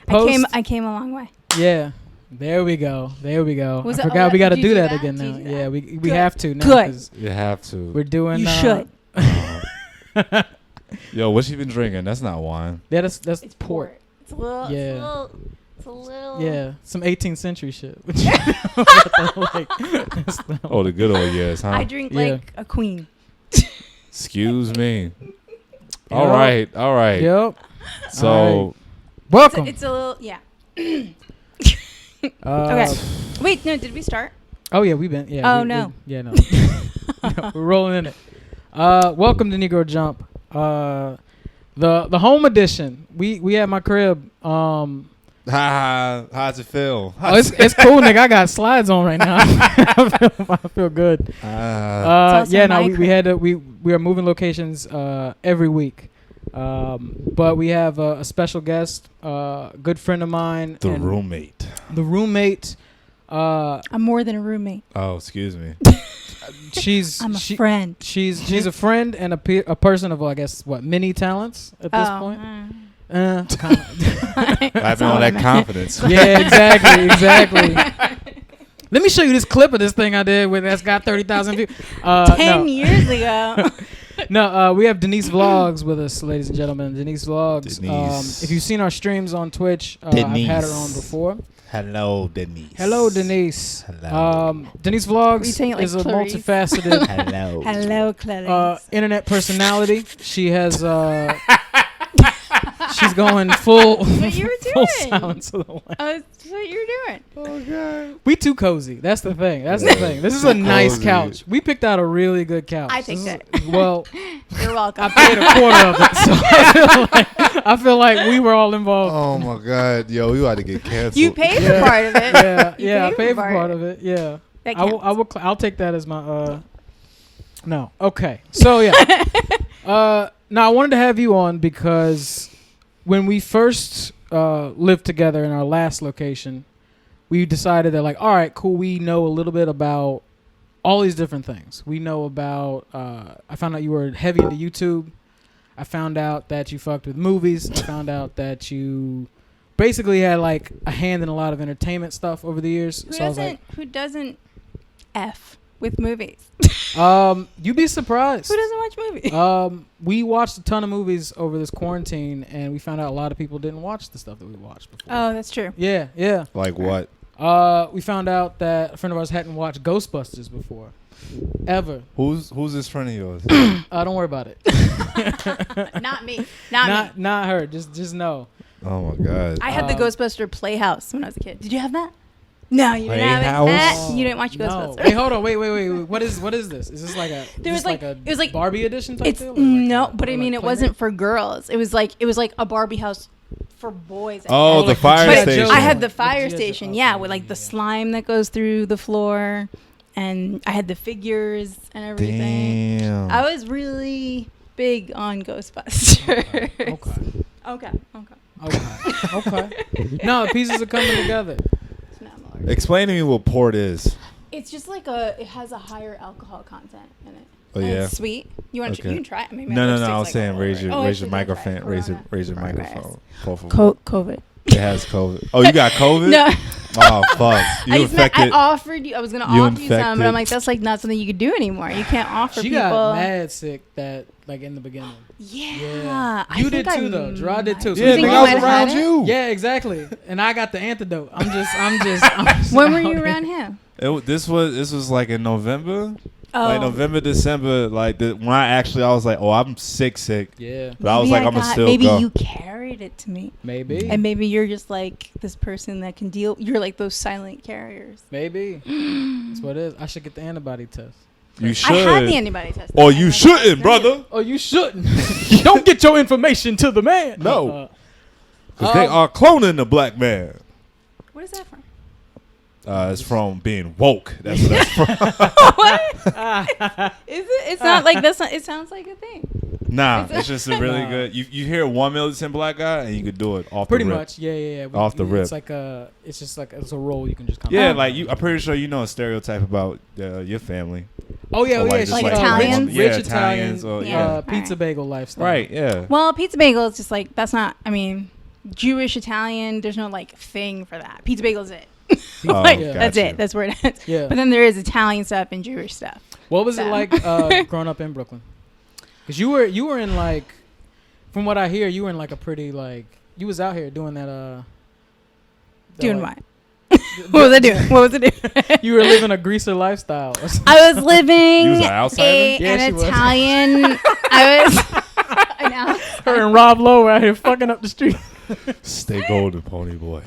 I came a long way. Yeah. There we go. I Was it- forgot oh, we got to did you do do that that? again Did you now. do that? Yeah, we Good. have to now. Good. 'Cause You have to. we're doing. You should. Yo, what you been drinking? That's not wine. Yeah, that's It's port. It's a little. Yeah. It's a little. Yeah, some 18th century shit. Oh, the good old years, huh? I drink like a queen. Excuse me. Yep. All right. Yep. So, All right. Welcome. It's a little. Yeah. Uh, Okay. Wait. No. Did we start? Oh yeah, we've been. Yeah. Oh, no. Yeah, no. No, we're rolling in it. Welcome to Negro Jump. The home edition. We at my crib. how's it feel? It's cool, nigga. I got slides on right now. I feel good. also Yeah, no, my we had to. We are moving locations every week. But we have a special guest, good friend of mine, The and roommate. The roommate. I'm more than a roommate. Oh, excuse me. I'm a friend. She's a friend and a person of, I guess, what, many talents at this point. Having all that confidence. Yeah, exactly. Let me show you this clip of this thing I did that's got 30,000 views. 10 years ago. No, we have Denise Vlogs with us, ladies and gentlemen. Denise Vlogs. Denise. If you've seen our streams on Twitch, I've had her on before. Hello, Denise. Hello, Denise. Hello. Denise Were you saying Vlogs it like is a Clarice? multifaceted Hello. Hello, Clarice. internet personality. She has she's going full What you were full doing? silence of the lamp. That's what you were doing. Oh, God. We too cozy. That's the thing. This is Too a nice cozy. couch. We picked out a really good couch. I picked it. Well, You're welcome. I paid a quarter of it, so I feel like we were all involved. Oh, my God. Yo, we ought to get canceled. You paid Yeah. for part of it. Yeah, You I paid for part of it. Yeah, That I'll take that as my no. Okay, so yeah. Now I wanted to have you on because when we first lived together in our last location, we decided that, like, all right, cool, we know a little bit about all these different things. We know about I found out you were heavy into YouTube. I found out that you fucked with movies. I found out that you basically had like a hand in a lot of entertainment stuff over the years. Who doesn't F with movies? You'd be surprised. Who doesn't watch movies? We watched a ton of movies over this quarantine, and we found out a lot of people didn't watch the stuff that we watched before. Oh, that's true. Yeah. Like what? We found out that a friend of ours hadn't watched Ghostbusters before, ever. Who's this friend of yours? Don't worry about it. Not me. Not me. Not her. Just know. Oh, my God. I had the Ghostbuster Playhouse when I was a kid. Did you have that? No, you didn't have it. Playhouse? You didn't watch No. Ghostbusters. Wait, hold on. Wait. What is this? Is this like a? There was like- a it was like- Barbie edition type It's deal? Or like no, a- but or I mean, like it wasn't Playmate? for girls. It was like a Barbie house for boys. Oh, the like fire G.I. station. Joe. I had the With fire G.I. Joe. station, Okay, yeah, with like the yeah. slime that goes through the floor, and I had the figures and everything. Damn. I was really big on Ghostbusters. Okay. Okay. No, the pieces are coming together. Explain to me what port is. It's just like it has a higher alcohol content in it. Oh, And yeah? it's sweet. You want to? Okay. You can try it. I mean, No. I was saying raise your actually, microphone. that's right. Raise your Corona. microphone. Por favor. COVID. It has COVID. Oh, you got COVID? No. Oh, fuck. You I infected. offered you. I was gonna You offer you some, but infected. I'm like, that's like not something you could do anymore. You can't offer She people. got mad sick that like in the beginning. Yeah. I You think did too though. Gerard did too. might- So Yeah, You think nigga, you I might was have around had it? you. Yeah, exactly. And I got the antidote. I'm just When were out you here. around him? This was like in November. Oh. Like November, December. Like when I was like, oh, I'm sick. Yeah, But I was like, I'm gonna still maybe go. you carried it to me, maybe. and maybe you're just like this person that can deal. You're like those silent carriers. Maybe. That's what it is. I should get the antibody test. You should. I had the antibody test. Or I you had shouldn't, that. brother. Oh, you shouldn't. Don't get your information to the man. No. Because they are cloning the black man. What is that from? It's from being woke. That's what that's from. What? Is it? It's not like that's. Not, it sounds like a thing. Nah, it's just a really Nah. good. You hear 1 million black guy and you could do it off Pretty the rip. much. Yeah. Off the rip. It's like it's just like it's a role you can just come. Yeah, out. like you. I'm pretty sure you know a stereotype about your family. Oh yeah, Or yeah. just She's like a Italians? rich Yeah, Italian, Italians or- yeah. pizza Alright. bagel lifestyle. Right. Yeah. Well, pizza bagel is just like that's not. I mean, Jewish, Italian. There's no like thing for that. Pizza bagels it. Oh, Like, yeah. that's gotcha. it. That's where it ends. Yeah. But then there is Italian stuff and Jewish stuff. What was it So. like growing up in Brooklyn? Because you were in like, from what I hear, you were in like a pretty like, you was out here doing that. Doing what? What was I doing? What was I doing? You were living a greaser lifestyle. Or something. I was living You was an outsider? Yeah, she an was. Italian. I was an outsider. Her and Rob Lowe were out here fucking up the street. Stay golden, pony boy.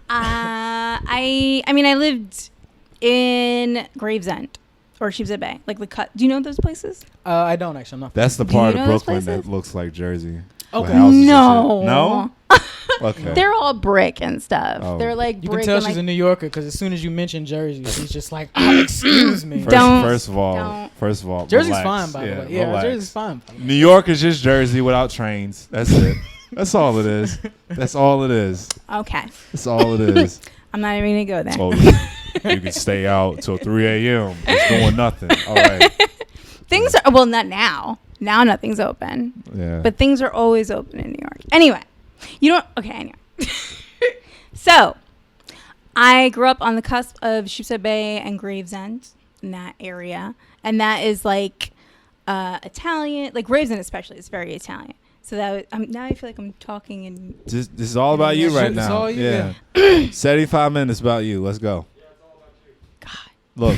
I mean, I lived in Gravesend or Sheepshead Bay, like the cut. Do you know those places? I don't actually. I'm not. That's the Do part you of know those Brooklyn places? that looks like Jersey. Okay. With houses and No. shit. No? Okay. They're all brick and stuff. Oh. They're like You brick can tell and she's like a New Yorker because as soon as you mention Jersey, she's just like, oh, excuse me. Don't. First of all, Jersey's relax. fine, by the way. Yeah, relax. Jersey's fine. New York is just Jersey without trains. That's it. That's all it is. That's all it is. okay. That's all it is. I'm not even gonna go there. Oh, you can stay out till 3 a.m. just doing nothing. All right. Things are well, not now. Now nothing's open, Yeah. but things are always open in New York. Anyway, you don't. Okay, anyway. So, I grew up on the cusp of Sheepshead Bay and Gravesend in that area, and that is like Italian. Like Gravesend, especially, is very Italian. So that now I feel like I'm talking in. This is all about you right It's now. all you, yeah. 75 minutes about you. Let's go. God. Look,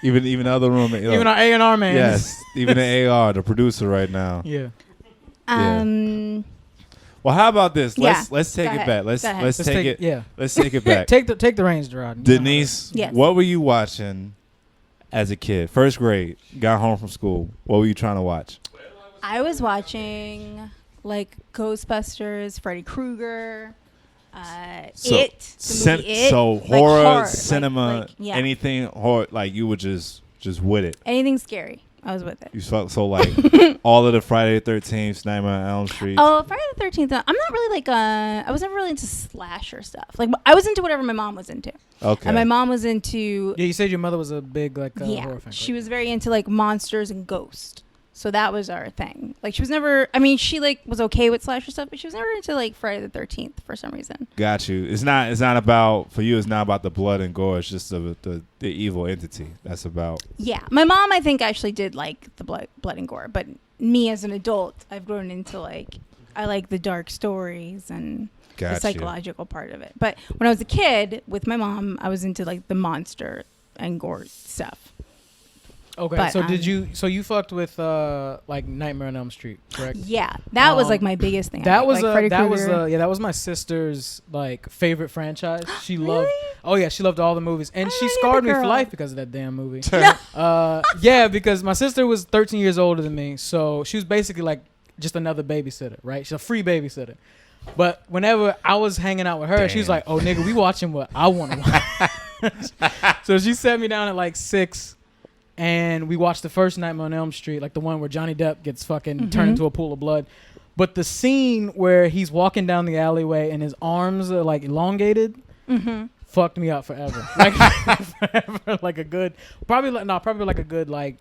even the other room. Look, Even our A&R man. yes, even the AR, the producer right now. Yeah. Well, how about this? Yeah. Let's take Go it ahead. back. Let's Go ahead. let's Let's take take it. Yeah. Let's take it back. Take the reins, Gerard. You know how Denise, Yes. what were you watching as a kid? First grade, got home from school. What were you trying to watch? I was watching like Ghostbusters, Freddy Krueger, So, It, the movie It. So like horror, cinema, like, yeah. anything horror, like you were just with it. Anything scary, I was with it. You felt so like all of the Friday the 13th, Nightmare on Elm Street. Oh, Friday the 13th. I'm not really like I was never really into slasher stuff. Like I was into whatever my mom was into. Okay. And my mom was into Yeah, you said your mother was a big like yeah. horror fan. She was very into like monsters and ghosts. So that was our thing. Like she was never. I mean, she like was okay with slasher stuff, but she was never into like Friday the 13th for some reason. Got you. It's not about for you. It's not about the blood and gore. It's just the evil entity. That's about. Yeah, my mom I think actually did like the blood and gore, but me as an adult, I've grown into like I like the dark stories and Got the psychological part of it. But when I was a kid with my mom, I was into like the monster and gore stuff. Okay, But, so so you fucked with like Nightmare on Elm Street, correct? Yeah, that was Um, like my biggest thing. I That think, was like Freddy that was Krueger. yeah, that was my sister's like favorite franchise. She loved Really? Oh yeah, she loved all the movies. And I she knew the scarred me for girl. life because of that damn movie. Yeah, because my sister was 13 years older than me, so she was basically like just another babysitter, right? She's a free babysitter. But whenever I was hanging out with her, she was Damn. like, "Oh nigga, we watching what I want to watch." So she sat me down at like 6 and we watched the first Nightmare on Elm Street, like the one where Johnny Depp gets fucking turned into a pool of blood. But the scene where he's walking down the alleyway and his arms are like elongated fucked me up forever. Like forever, like a good, probably like a good like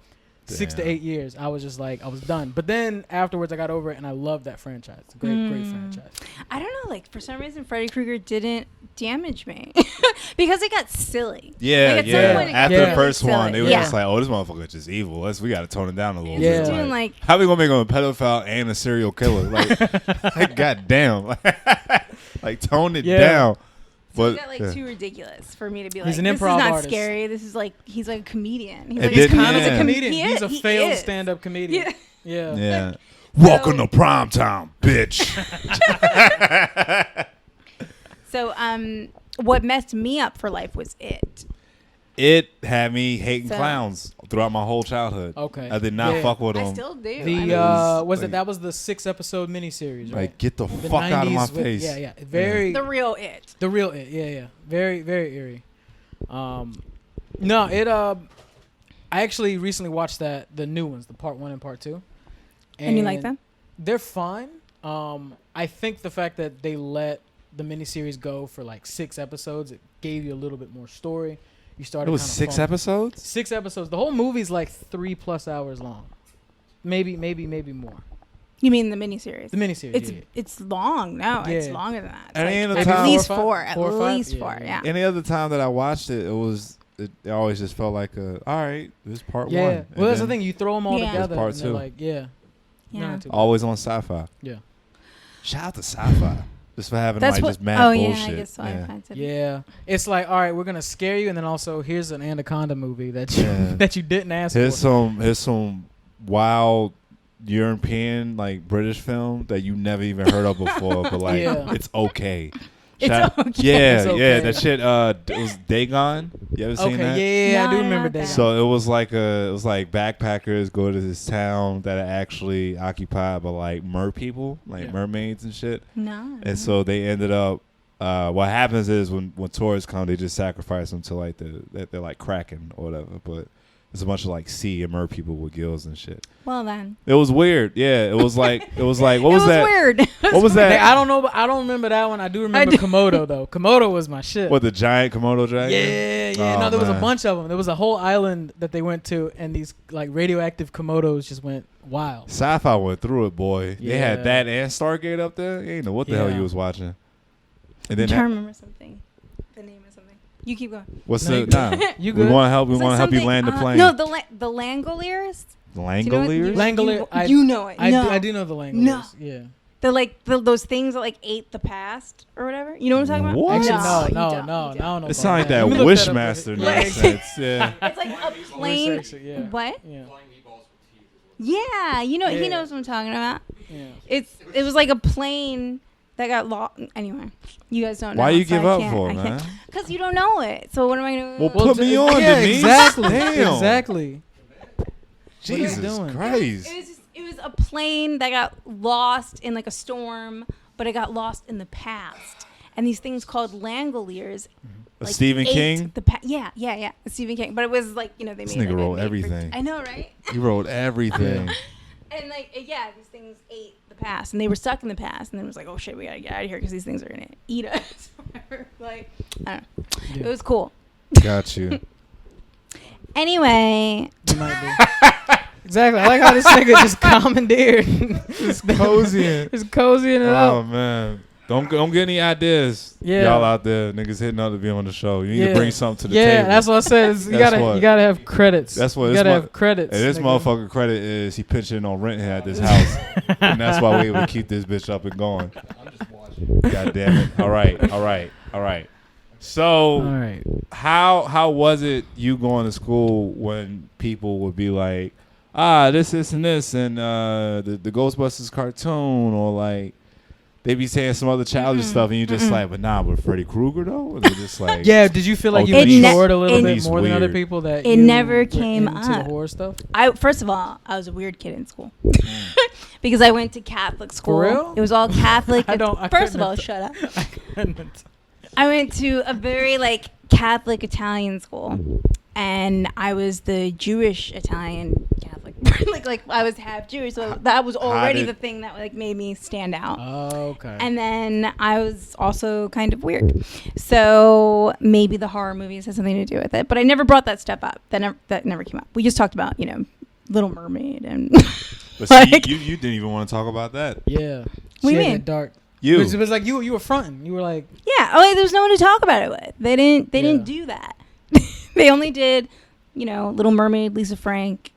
6 to 8 years. I was just like, I was done. But then afterwards I got over it and I loved that franchise. It's a great franchise. I don't know, like for some reason Freddy Krueger didn't damage me because it got silly. Yeah, Like, at some yeah. point it got After really the first one, silly. it was Yeah. just like, oh, this motherfucker just evil. We got to tone it down a little He Yeah. bit. was doing like How we gonna make him a pedophile and a serial killer? Like goddamn, like tone it Yeah. down. so it But got like yeah. too ridiculous for me to be like, He's an this is improv not artist. scary. This is like he's like a comedian. He's It like didn't- Kind of Yeah. a comedian. He He's a is. failed He is. stand-up comedian. Yeah. Yeah. Yeah. Welcome to primetime, bitch. So what messed me up for life was it. It had me hating So- clowns throughout my whole childhood. Okay. I did not Yeah. fuck with them. I still do. I The mean, was like- it that was the 6-episode miniseries, right? Like, get the The fuck out of my 90s with- face. Yeah, very the real it. the real it. Yeah. Very very eerie. No, it I actually recently watched the new ones, the part 1 and part 2. And you like them? They're fine. I think the fact that they let the miniseries go for like 6 episodes, it gave you a little bit more story. You started. It was kinda 6 falling- episodes? 6 episodes. The whole movie's like 3+ hours long. maybe more. You mean the miniseries? The miniseries. It's long. No, it's Yeah. longer than that. It's Any like other time- at least Four or four. five? At Four or five? least Yeah, four. yeah. Yeah. Any other time that I watched it, it always just felt like all right, this is part one. Yeah. And Well, that's the then thing. You throw them all Yeah. together. Part and they're two. like, yeah. Yeah. Not too bad. Always on Sci-Fi. Yeah. Shout out to Sci-Fi just for having That's like what. just mad Oh bullshit. yeah, I guess so. Yeah. I fancied it. Yeah. It's like, all right, we're gonna scare you, and then also here's an Anaconda movie that you Yeah. that you didn't ask Here's for. some wild European like British film that you never even heard of before, but like Yeah. it's okay. It's okay. Yeah, It's okay. yeah, that shit. It was Dagon. You ever seen that? Okay. Yeah, No, I do I remember know that. that. So it was like backpackers go to this town that are actually occupied by like mer people, like Yeah. mermaids and shit. No. And so they ended up. What happens is when tourists come, they just sacrifice them to like they're like Kraken or whatever. But it's a bunch of like sea and mer people with gills and shit. Well then. It was weird. Yeah, it was like what was It that? weird. What was Hey, that? I don't know, but I don't remember that one. I do remember Komodo though. Komodo was my shit. What, the giant Komodo dragon? Yeah. Oh, No, there was a man. bunch of them. There was a whole island that they went to, and these like radioactive Komodos just went wild. Sci-Fi went through it, boy. They Yeah. had that and Stargate up there. You ain't know what the hell Yeah. you was watching. And I'm then trying to remember something. The name of something. You keep going. what's No, the you nah? You We good? want to help. We It's want to like help you something, land the plane. No, the Langoliers. Do you know what- Langoliers. Langolier. You know it. I no. do know the Langoliers. No. Yeah. They're like those things that like ate the past or whatever. You know what I'm talking about? What? Actually, No, you no. don't. I You don't know. It sounds like that Let me look that up Wishmaster real quick. nonsense. Yeah. It's like a plane. Wishmaster, yeah. What? Yeah. Yeah, you know he Yeah. knows what I'm talking about. Yeah. It was like a plane that got lost. Anyway, you guys don't know. Why you so give I up can't- for, I can't. man? Because you don't know it. So what am I gonna? Well, put me on, yeah, Denise. Exactly. Damn. Exactly. Jesus doing? Christ. It was a plane that got lost in like a storm, but it got lost in the past. And these things called Langoliers. A Like Stephen ate King. Yeah, Stephen King. But it was like they This made nigga like a wrote made for- everything. I know, right? He wrote everything. And like these things ate the past, and they were stuck in the past, and then it was like, oh shit, we gotta get out of here because these things are gonna eat us. Like, I don't know. Yeah. It was cool. Got you. Anyway, You might be. Exactly. I like how this nigga just commandeered. Just cozying. Just cozying it Oh up. man. Don't get any ideas. Yeah. Y'all out there, niggas hitting up to be on the show. You need to Yeah. bring something to the Yeah, table. that's what I said. It's- You That's gotta what- you gotta have credits. That's what you this gotta mo- have credits. And this nigga. motherfucker credit is he pitching on rent here at this house. And that's why we able to keep this bitch up and going. God damn it. All right. So All right. how was it you going to school when people would be like, this and this and the Ghostbusters cartoon, or like they be saying some other childish stuff and you just like, but nah, but Freddy Krueger though? Or they just like, Yeah, did you feel like you Denise- matured a little bit Denise more than other weird. people that It you never were came into the up. horror stuff? First of all, I was a weird kid in school because I went to Catholic school. real? It was all Catholic. I First of couldn't all, have- shut up. I couldn't. I went to a very like Catholic Italian school, and I was the Jewish Italian Catholic. like I was half Jewish, so that was already the thing that like made me stand out. Oh, okay. And then I was also kind of weird, so maybe the horror movies had something to do with it. But I never brought that stuff up. That never came up. We just talked about Little Mermaid and. but see, like- you didn't even want to talk about that. Yeah. What do you She had mean? that dark. You. It was like you were fronting. You were like, Yeah. Oh, there was no one to talk about it with. They didn't Yeah. do that. They only did, Little Mermaid, Lisa Frank.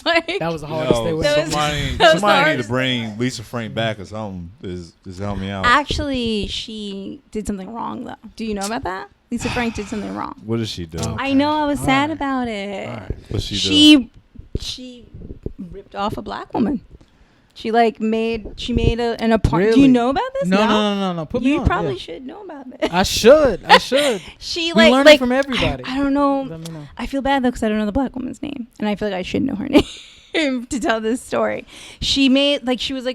Like, that was the hardest Yo, they were. That was- somebody that was the need to hardest bring Lisa Frank back or something. Just help me out. actually, she did something wrong though. Do you know about that? Lisa Frank did something wrong. What did she do? Oh. I know. I was All sad right. about it. All right. What she do? She ripped off a black woman. She made an apartment. Do Really? you know about this? No. Put me You on. probably Yeah. should know about it. I should. She We learn it from everybody. I don't know. Let me know. I feel bad though because I don't know the black woman's name, and I feel like I should know her name to tell this story. She made she was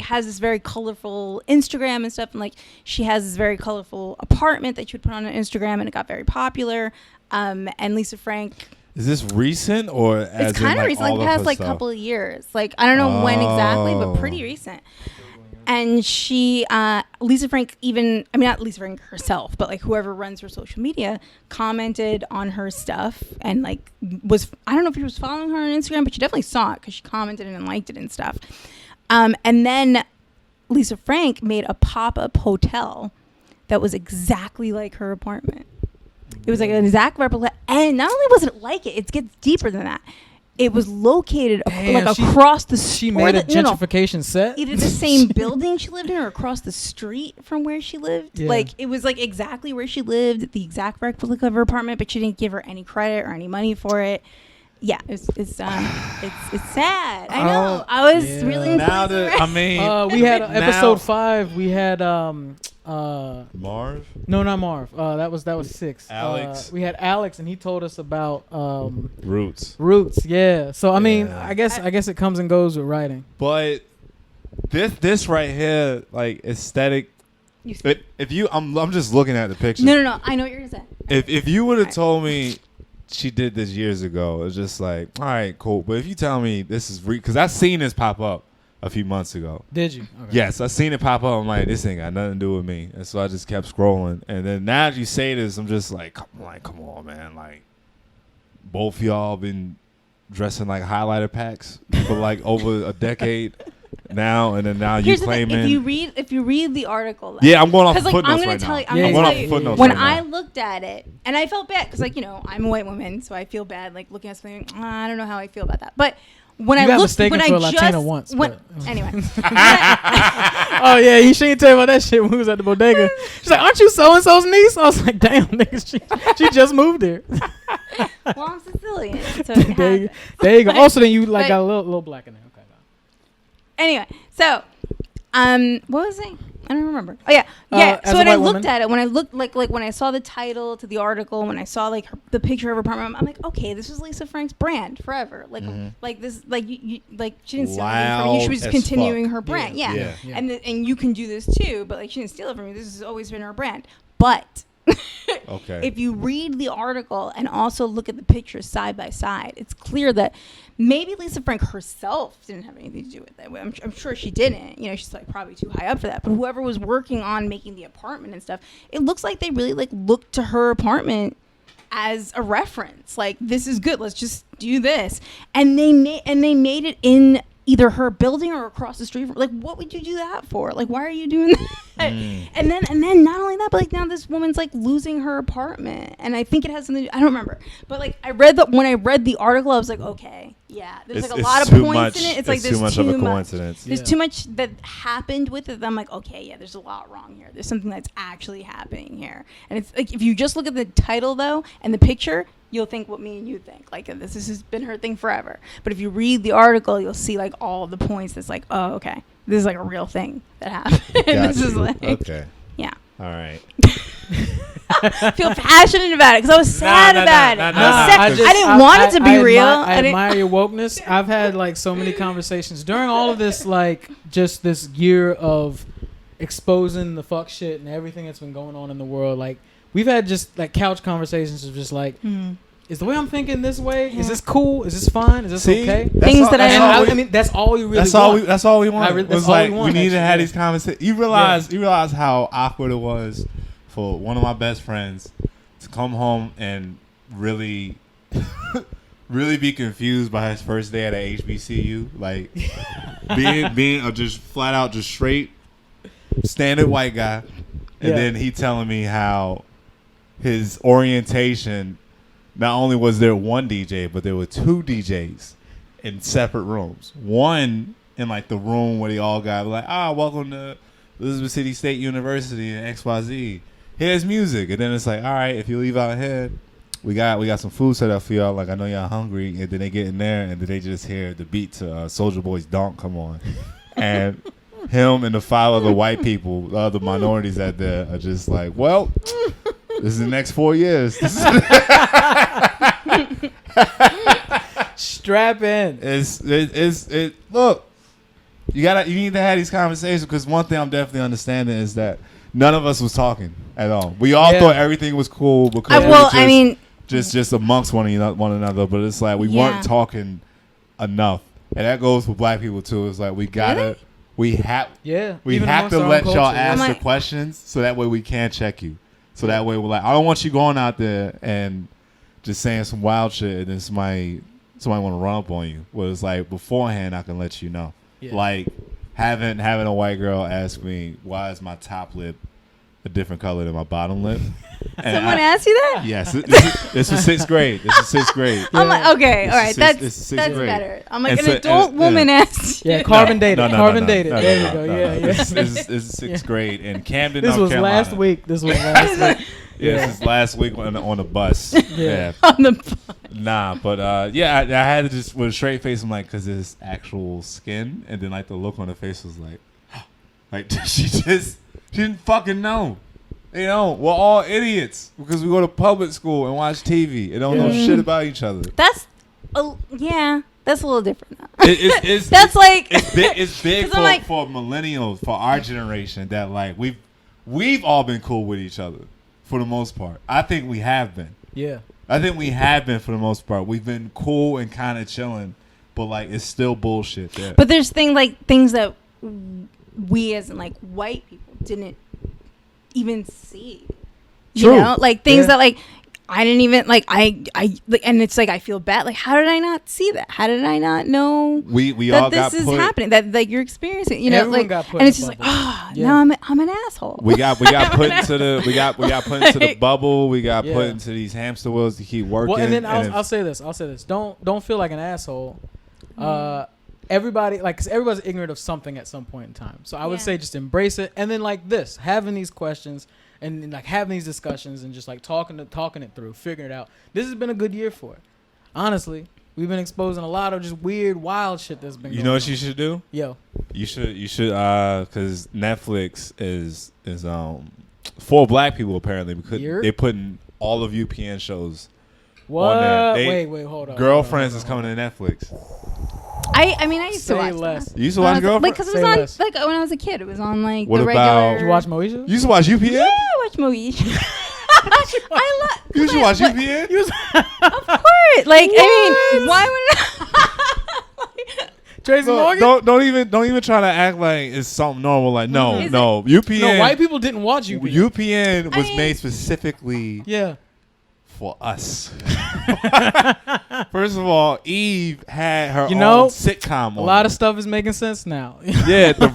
has this very colorful Instagram and stuff, and she has this very colorful apartment that she would put on her Instagram, and it got very popular. And Lisa Frank. Is this recent or as It's kind of recent, all the of past her stuff? couple of years. I don't know when exactly, but Oh. pretty recent. And she, Lisa Frank, not Lisa Frank herself, but like whoever runs her social media, commented on her stuff and like I don't know if she was following her on Instagram, but she definitely saw it because she commented and liked it and stuff. And then Lisa Frank made a pop-up hotel that was exactly like her apartment. It was like an exact replica. And not only was it like it, it gets deeper than that. It was located across the street. She made a gentrification set? Either the same building she lived in or across the street from where she lived. Yeah. Like, it was like exactly where she lived, the exact replica of her apartment, but she didn't give her any credit or any money for it. Yeah, it's sad. I know. I was really now that we had episode 5. We had Marv. No, not Marv. That was 6. Alex. We had Alex, and he told us about Roots. Yeah. So I mean, I guess it comes and goes with writing. But this right here, like aesthetic. I'm just looking at the picture. No. I know what you're gonna say. If you would have told me she did this years ago, it's just like, all right, cool. But if you tell me this is because I seen this pop up a few months ago. Did you? Okay. Yes, I seen it pop up. I'm like, this ain't got nothing to do with me, and so I just kept scrolling. And then now that you say this, I'm just like, come on, man. Like, both y'all been dressing like highlighter packs for like over a decade now, and then now you claiming. If you read the article, yeah, I'm going off like, footnotes right now. I'm going off footnotes when right now. I looked at it, and I felt bad because, like, you know, I'm a white woman, so I feel bad like looking at something. I don't know how I feel about that, but. When you I got looked, mistaken when for I a Latina just, once. Anyway. Oh yeah, you shouldn't tell me about that shit when we was at the bodega. She's like, "Aren't you so and so's niece?" I was like, "Damn, nigga, she just moved here." Well, I'm Sicilian, so there you go. Also, then you like got a little black in there. Okay. Anyway, so what was I? I don't remember. Oh yeah. So when I looked at it, when I looked like when I saw the title to the article, when I saw like the picture of her apartment, I'm like, okay, this was Lisa Frank's brand forever. Like this, like you like she didn't steal anything from you. She was continuing her brand. Yeah. And you can do this too, but like she didn't steal it from you. This has always been her brand. But okay. If you read the article and also look at the pictures side by side, it's clear that maybe Lisa Frank herself didn't have anything to do with it. I'm sure she didn't. You know, she's like probably too high up for that. But whoever was working on making the apartment and stuff, it looks like they really like looked to her apartment as a reference. Like, this is good. Let's just do this. And they made it in either her building or across the street from, like, what would you do that for? Like, why are you doing that? And then not only that, but like now this woman's like losing her apartment, and I think it has something to do, I don't remember, but like when I read the article, I was like, okay, yeah, there's like a lot of points in it. It's like there's too much of a coincidence. There's too much that happened with it. I'm like, okay, yeah, there's a lot wrong here. There's something that's actually happening here. And it's like, if you just look at the title though and the picture, you'll think what me and you think. Like, this has been her thing forever. But if you read the article, you'll see like all the points that's like, oh, okay, this is like a real thing that happened. This is like, okay. Yeah. All right. I feel passionate about it because I was sad about it. I didn't want it to be real. I admire your wokeness. I've had like so many conversations during all of this, like just this year of exposing the fuck shit and everything that's been going on in the world. Like, we've had just like couch conversations of just like, is the way I'm thinking this way? Yeah. Is this cool? Is this fine? Is this okay? Things that I mean, that's all we really want. That's all we want. That's all we want. We need to have these conversations. You realize how awkward it was for one of my best friends to come home and really really be confused by his first day at a HBCU, like being a just flat out just straight standard white guy, and then he telling me how his orientation, not only was there one DJ, but there were two DJs in separate rooms. One in like the room where they all got like, welcome to Elizabeth City State University in XYZ. Here's music. And then it's like, all right, if you leave out here, we got some food set up for y'all. Like, I know y'all hungry. And then they get in there and then they just hear the beat to Soulja Boy's Donk come on. And him and the 5 other white people, the other minorities out there are just like, well, this is the next 4 years. Strap in. Look, you need to have these conversations, because one thing I'm definitely understanding is that none of us was talking at all. We all thought everything was cool because just amongst one another, but it's like we weren't talking enough. And that goes for black people too. It's like we gotta we have Even have to amongst our own let y'all culture. ask I'm the like- questions so that way we can check you. So that way we're like, I don't want you going out there and just saying some wild shit and then somebody want to run up on you. Well, it's like beforehand I can let you know. Yeah. Like having a white girl ask me why is my top lip a different color than my bottom lip. And Someone asked you that? Yes, this was sixth grade. This is sixth grade. I'm like, okay, This all is right, sixth- this that's is sixth grade. better. I'm like, And an so- adult and- woman asked you. Yeah, carbon dated. No, Carbon dated. no, There no, you go. no, Yeah, no. yeah. This is sixth grade in Camden, This North was Carolina. last week. This was last week. Yeah, this is last week on the bus. Yeah. On the Nah, but I had to just with a straight face. I'm like, because it's actual skin, and then like the look on her face was like she didn't fucking know. You know, we're all idiots because we go to public school and watch TV and don't know shit about each other. That's a little different. It's That's like it's big 'Cause I'm like- for millennials, for our generation, that like we've all been cool with each other for the most part. I think we have been. Yeah. I think we have been for the most part. We've been cool and kind of chilling, but like it's still bullshit there. But there's things that we as in like white people didn't even see. True. You know, like things Yeah. that like I didn't even like I like, and it's like I feel bad. Like, how did I not see that? How did I not know we that all got this is put. happening? That like you're experiencing. You know, Everyone like, got put and in it's the just like, bubble. Yeah. now I'm an asshole. We got put into the bubble. We got Yeah. put into these hamster wheels to keep working. Well, and then if- I'll say this. Don't feel like an asshole. Everybody, like, 'cause everybody's ignorant of something at some point in time. So I would Yeah. say just embrace it. And then like this, having these questions and like having these discussions and just like talking it through, figuring it out. This has been a good year for it. Honestly, we've been exposing a lot of just weird, wild shit that's been. you going know what on. you should do? Yo, You should because Netflix is for black people apparently because Yep. they putting all of UPN shows. what? there. They- Wait, hold on. Girlfriends is coming to Netflix. I mean, I used to Say watch less. that. You used to watch Like, Girlfriends? because it Say was on less. like when I was a kid. It was on like What the about- regular. Did you watch Moesha? You used to watch UPN? Yeah, I watch Moesha. I love. You used to watch UPN? Of course. Like, I mean, why would Tracy Morgan? Don't even try to act like it's something normal. Like no, Is no. UPN. No, white people didn't watch UPN. UPN was I mean- made specifically Yeah. for us. First of all, Eve had her You own know, sitcom. A lot of stuff is making sense now. yeah, the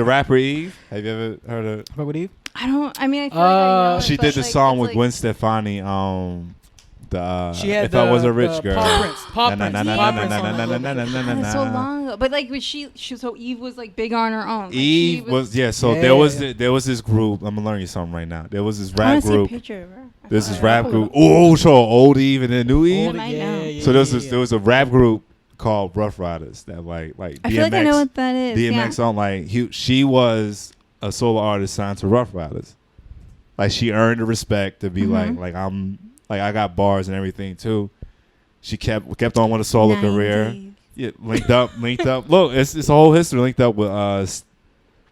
rapper Eve. Have you ever heard of? Fuck with Eve? I don't. I mean, I feel like I know it, She but, did the like, song it's with like, Gwen Stefani. She had If I Was a Rich the Girl. Paw Prince. Paw Na, Prince. na, na, Paw na, Prince na, on na, that na, little na, bit. na, na, na, God, that's so na. long ago. But like, so Eve was like big on her own. Like, she Eve was so Yeah. there was this group. I'm gonna learn you something right now. There was this I rap want to see a group. picture of her. There's this I rap thought- group. Oh, so old Eve and then new Eve. Old- might know. So there was a rap group called Rough Riders that like I feel like I know what that is. DMX on like she was a solo artist signed to Rough Riders. Like she earned the respect to be Mhm. like I'm like I got bars and everything too. She kept on with a solo career. 90s. Yeah, linked up. Look, it's a whole history linked up with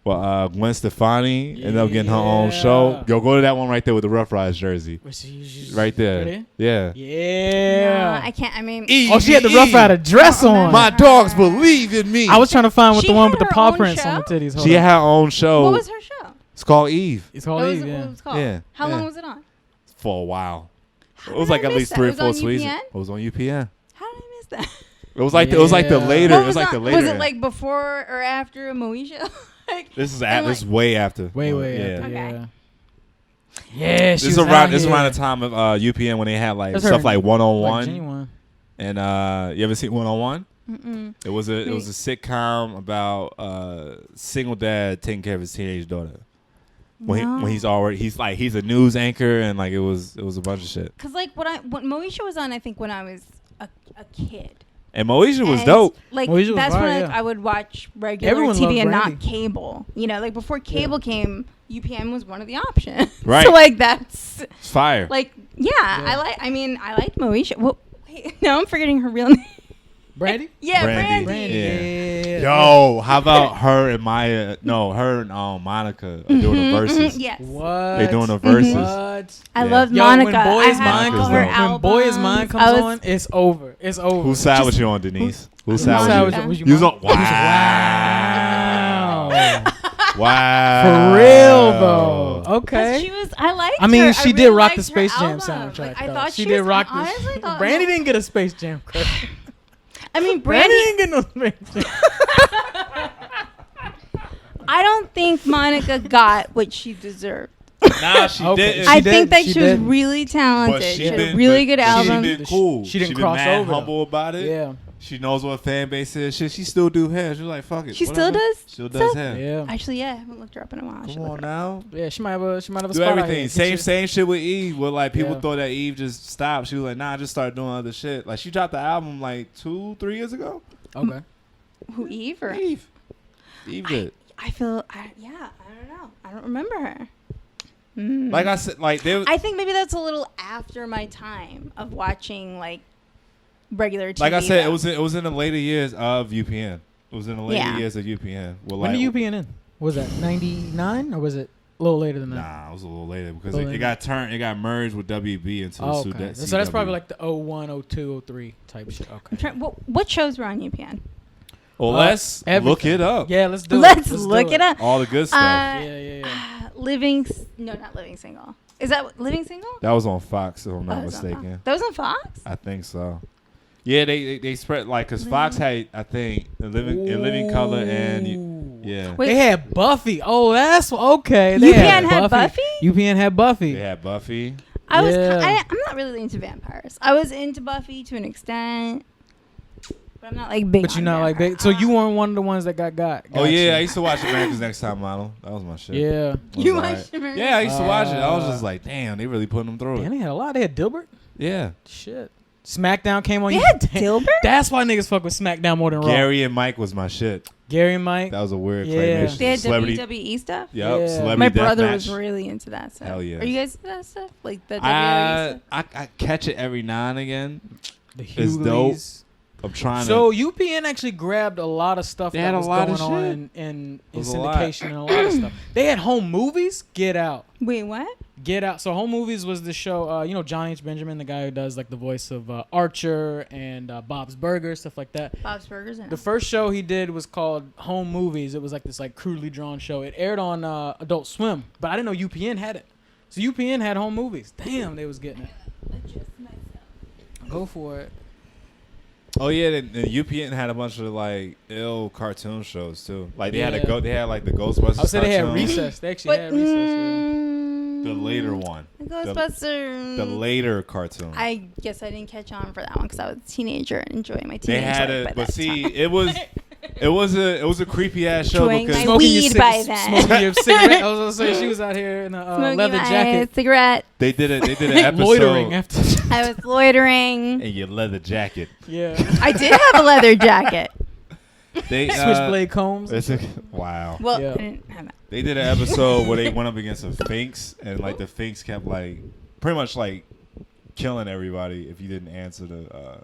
Gwen Stefani. Ended up getting her own show. Yeah. Yo, go to that one right there with the Rough Riders jersey. Right there. Ready? Yeah. Yeah. No, I can't. I mean, Oh, she had the Rough Rider dress on. My dogs believe in me. I was trying to find with She the one had with the her paw own prints on the show? titties. Hold She on. had her own show. what was her show? It's called Eve. It's called What was Eve, it- yeah. what was it called? Yeah, How yeah. long was it on? For a while. How It was did like I at miss least that? 3 or It 4 was on seasons. UPN? It was on UPN. How did I miss that? It was like the Yeah. later. What It was like the on- later. Was it like before or after Moesha? Like, this is and, this is way after. Way yeah. after, Okay. yeah. Yeah, she This is was around out this here. around the time of UPN when they had like That's stuff her- like One on Like One. Genuine. And you ever seen One on One? mm-mm. It was a sitcom about single dad taking care of his teenage daughter. When No. he's a news anchor and like it was a bunch of shit. Cause like when Moesha was on, I think when I was a kid. And Moesha was And, dope. Like Moesha was that's fire, when like, yeah. I would watch regular Everyone loved TV and Brandy. not cable. You know, like before cable came, UPN was one of the options. Right. So like that's It's fire. like I liked Moesha. Well, wait, now I'm forgetting her real name. Brandy? Yeah, Brandy. Brandy. Yeah. Yeah. Yo, how about her and Maya? No, her and Monica are doing the verses. Yes. What? They doing the verses. What? I Yeah. loved Yo, Monica. when Boy I Is had Mine all comes her on. When albums. Boy Is Mine I comes was- on, it's over. It's over. Whose side was you on, Denise? Whose Whose side side was you? you? was you? You was mine? on. Wow. Wow. Wow. For real though. Okay. She was. I liked I mean, her. she I did really rock the liked her Space Jam album. soundtrack. Like, I though. thought she she did was, rock I honestly this. thought Brandy didn't get a Space Jam credit. I mean, Brandy Brandy. didn't get no Space Jam. I don't think Monica got what she deserved. Nah, she Okay. didn't. I did, think that she she was did. really talented. But She had a really good album. She did cool. She didn't been cross mad over, though. humble about it. Yeah. She knows what fan base is. Shit, she still do hair. She's like, fuck it. She still whatever. does Still does stuff? hair. Yeah. Actually, yeah, I haven't looked her up in a while. I should Come look on her up. now. Yeah, she might have a spot Do out everything. here. Same shit with Eve. Where like people Yeah. thought that Eve just stopped. She was like, nah, I just started doing other shit. Like she dropped the album like 2-3 years ago. Okay. Who, Eve or Eve did. I feel. Yeah, I don't know. I don't remember her. Mm. Like I said, like there. I think maybe that's a little after my time of watching like regular TV. Like I said, though. it was in the later years of UPN. It was in the later Yeah. years of UPN. Well, When like, did UPN in? Was that 99 or was it a little later than that? Nah, it was a little later because Little it got merged with WB into Oh, Sudet- okay. So that's CW. probably like the 01, 02, 03 type shit. Okay. I'm trying, what shows were on UPN? Well, let's everything. look it up. Yeah, let's do Let's it. look it up. All the good stuff. Yeah. Not Living Single. Is that Living Single? That was on Fox, if I'm Oh, not it was on mistaken. Fox. That was on Fox? I think so. Yeah, they spread like because Fox had I think in living color and yeah Wait. They had Buffy. Oh, that's okay. UPN had Buffy? UPN had Buffy. they had Buffy. I'm not really into vampires. I was into Buffy to an extent, but I'm not like big. But you're on not like vampire. big. So you weren't one of the ones that got Oh yeah, I you. used to watch America's Next Top Model. That was my shit. Yeah. It was You alright. watched American- Yeah, I used to watch it. I was just like, damn, they really putting them through Damn, it. they had a lot. They had Dilbert. Yeah, Shit. SmackDown came on. They you. had Dilbert? That's why niggas fuck with SmackDown more than Raw. Gary and Mike was my shit. Gary and Mike. That was a weird Yeah. claymation. They had Celebrity. WWE stuff? Yep, Yeah. celebrity My brother deathmatch. was really into that stuff. Hell yeah. Are you guys into that stuff? Like the WWE stuff? I catch it every now and again. The It's dope. Hughleys. I'm trying So to. UPN actually grabbed a lot of stuff They that had a was lot going of on shit. in was a lot. syndication and a lot of stuff. They had home movies. Get Out. Wait, what? Get Out. So home movies was the show. You know John H. Benjamin, the guy who does like the voice of Archer and Bob's Burgers, stuff like that. Bob's Burgers? The first show he did was called Home Movies. It was like this like crudely drawn show. It aired on Adult Swim, but I didn't know UPN had it. So UPN had home movies. Damn, they was getting it. Go for it. Oh yeah, the UPN had a bunch of like ill cartoon shows too. Like they had Yeah. they had like the Ghostbusters. I would say they had cartoon. Recess. They actually had Recess. The later one. The Ghostbusters. The later cartoon. I guess I didn't catch on for that one because I was a teenager and enjoying my They teenage had life it, by but that see, time. it was a creepy ass show Enjoying because my Smoking weed your by then. Smoking your cigarette. I was gonna say she was out here in a Smoking leather my jacket, cigarette. they did an episode loitering after. I was loitering. in your leather jacket. Yeah. I did have a leather jacket. They Switchblade combs. wow. Well, Yeah. I didn't have that. They did an episode where they went up against a Sphinx, and like the Sphinx kept like pretty much like killing everybody if you didn't answer the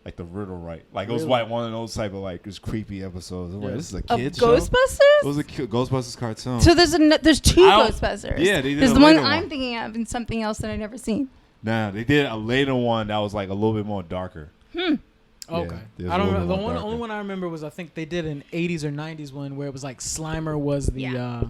like the riddle right. Like it was Really? like one of those type of like just creepy episodes. I'm like, Yeah. this is a Of kid show. Ghostbusters? It was a Ghostbusters cartoon. So there's two I don't- Ghostbusters. yeah, they did There's a the one later I'm one. thinking of and something else that I've never seen. Nah, they did a later one that was like a little bit more darker. Okay. Yeah, it was I a don't little remember. bit The more one, darker. only one I remember was I think they did an 80s or 90s one where it was like Slimer was the Yeah.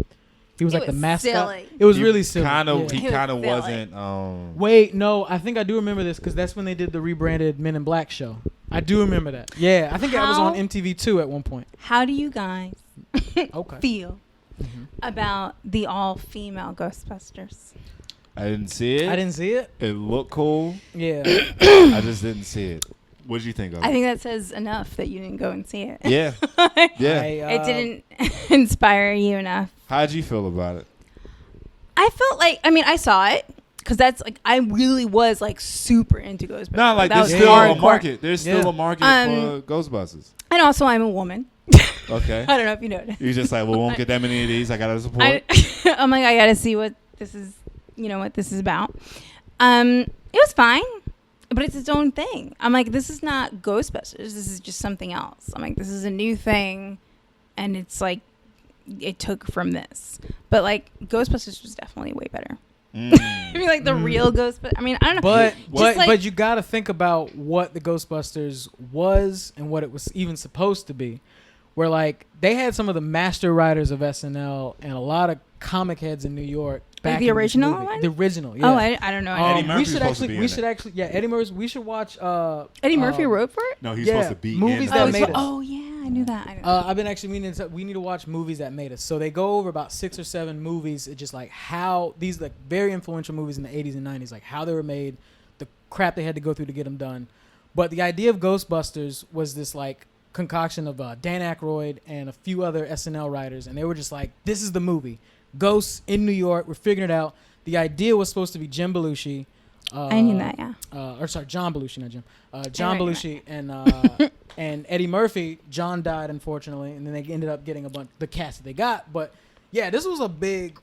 he was It like the was mascot. silly. It was He really silly. Kind of, Yeah. he He was kind of silly. wasn't. Wait, no, I think I do remember this because that's when they did the rebranded Men in Black show. I do remember that. Yeah, I think that was on How- MTV2 at one point. How do you guys Okay. feel Mhm. about the all-female Ghostbusters? I didn't see it. I didn't see it. It looked cool. Yeah. I just didn't see it. What did you think of it? I think that says enough that you didn't go and see it. Yeah, yeah. It didn't inspire you enough. How'd you feel about it? I felt like, I mean, I saw it because that's like, I really was like super into Ghostbusters. No, like that there's was still a hardcore. market. There's still Yeah. a market for Ghostbusters. And also, I'm a woman. Okay. I don't know if you know that. You're just like, well, we won't get that many of these. I gotta support. I'm like, I gotta see what this is, what this is about. It was fine, but it's its own thing. I'm like, this is not Ghostbusters. This is just something else. I'm like, this is a new thing, and it's like, it took from this. But like, Ghostbusters was definitely way better. I mean, like the real Ghostbusters. I mean, I don't know. But Just like- but you got to think about what the Ghostbusters was and what it was even supposed to be. where like they had some of the master writers of SNL and a lot of comic heads in New York. Like Back the in this original movie. one? The original, yeah. Oh, I don't know. Eddie Murphy's supposed to be we in should it. actually, yeah, Eddie Murphy. We should watch. Eddie Murphy wrote for it? No, he's Yeah, supposed to be movies in that it. made us. Oh, yeah, I knew that. I've been actually meaning to, we need to watch movies that made us. So they go over about 6 or 7 movies. It's just like how these like very influential movies in the 80s and 90s, like how they were made, the crap they had to go through to get them done. But the idea of Ghostbusters was this like concoction of Dan Aykroyd and a few other SNL writers, and they were just like, this is the movie. Ghosts in New York. We're figuring it out. The idea was supposed to be Jim Belushi. I knew that, yeah. John Belushi, not Jim. I John knew Belushi and Eddie Murphy. John died, unfortunately, and then they ended up getting the cast that they got. But yeah, this was a big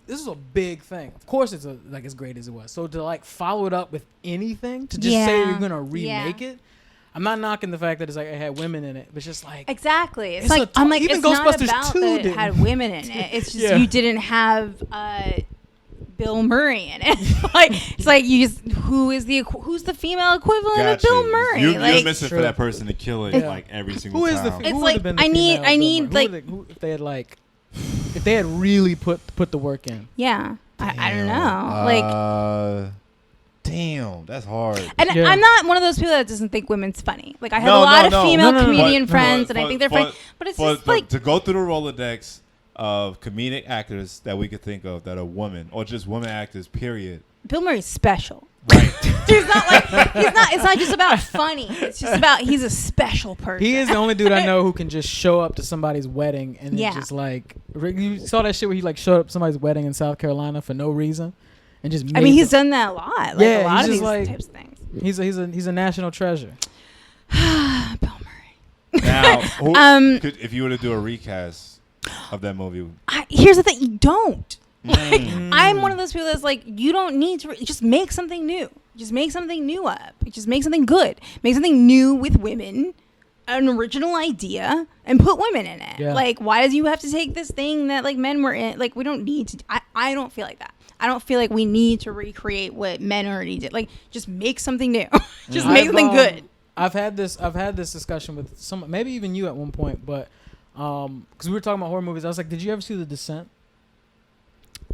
thing. Of course, it's like as great as it was. So to like follow it up with anything, to just say you're gonna remake it. I'm not knocking the fact that it's like it had women in it, but it's just like exactly. It's it's like I'm like even it's Ghostbusters not about 2 that it didn't. had women in it. It's just Yeah. you didn't have Bill Murray in it. It's like you just who's the female equivalent of Bill Murray? You're like missing True. for that person to kill it Yeah. like every single who is time. the It's who like, would've been the I need- female I Bill need, Murray? like- Who if they had like if they had really put the work in. yeah. I don't know. Damn, that's hard. And Yeah. I'm not one of those people that doesn't think women's funny. Like I have No, a lot no, of no. female No, no, no. comedian But- friends, but- and I think they're but- fine. But it's just like to go through the Rolodex of comedic actors that we could think of that are women or just women actors, period. Bill Murray's special. Right. He's not like he's not. It's not just about funny. It's just about he's a special person. He is the only dude I know who can just show up to somebody's wedding and Yeah. it's just like you saw that shit where he like showed up to somebody's wedding in South Carolina for no reason and just. I mean, he's done that a lot. Like Yeah, a lot he's of just these like- types of things. He's a national treasure. Bill Murray. Now, if you were to do a recast of that movie, Here's the thing: you don't. mm, I'm one of those people that's like, you don't need to just make something new. Just make something new up. Just make something good. Make something new with women, an original idea, and put women in it. Yeah. Like, why does you have to take this thing that like men were in? Like, we don't need to. I don't feel like that. I don't feel like we need to recreate what men already did. Like, just make something new. Just make something good. I've had this discussion with some, maybe even you at one point, but because we were talking about horror movies, I was like, did you ever see The Descent?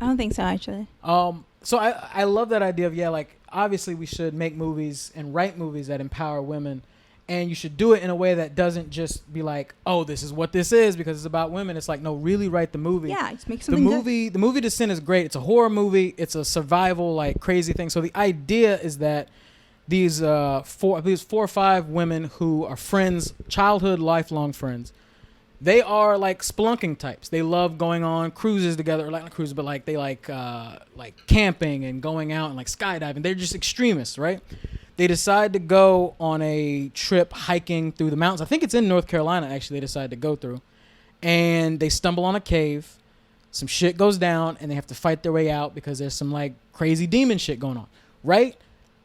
I don't think so, actually. So I love that idea of, yeah, like obviously we should make movies and write movies that empower women, and you should do it in a way that doesn't just be like, oh, this is what this is because it's about women. It's like, no, really write the movie. Yeah, just make something good. The movie Descent is great. It's a horror movie. It's a survival like crazy thing. So the idea is that these 4 or 5 women who are friends, childhood, lifelong friends, they are like spelunking types. They love going on cruises together, or like not cruises, but like they like camping and going out and like skydiving. They're just extremists, right? They decide to go on a trip hiking through the mountains. I think it's in North Carolina, actually, they decide to go through. And they stumble on a cave. Some shit goes down, and they have to fight their way out because there's some like crazy demon shit going on, right?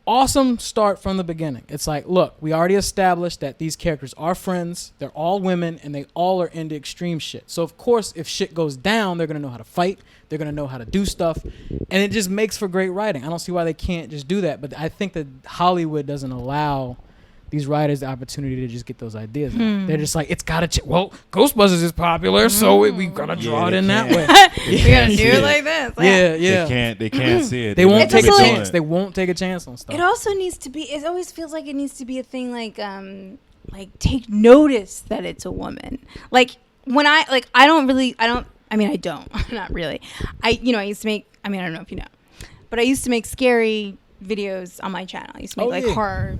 Awesome start from the beginning. It's like, look, we already established that these characters are friends. They're all women, and they all are into extreme shit. So, of course, if shit goes down, they're going to know how to fight. They're going to know how to do stuff. And it just makes for great writing. I don't see why they can't just do that. But I think that Hollywood doesn't allow these writers the opportunity to just get those ideas out. They're just like, it's got to well, Ghostbusters is popular, so we've got to draw it in that way. We gotta do it like this. Like, Yeah. They can't see it. They won't It's take a also like- chance. They won't take a chance on stuff. It also needs to be. It always feels like it needs to be a thing. Like take notice that it's a woman. Like when I don't. I mean, I don't. Not really. I used to make. I mean, I don't know if you know, but I used to make scary videos on my channel. I used to make horror,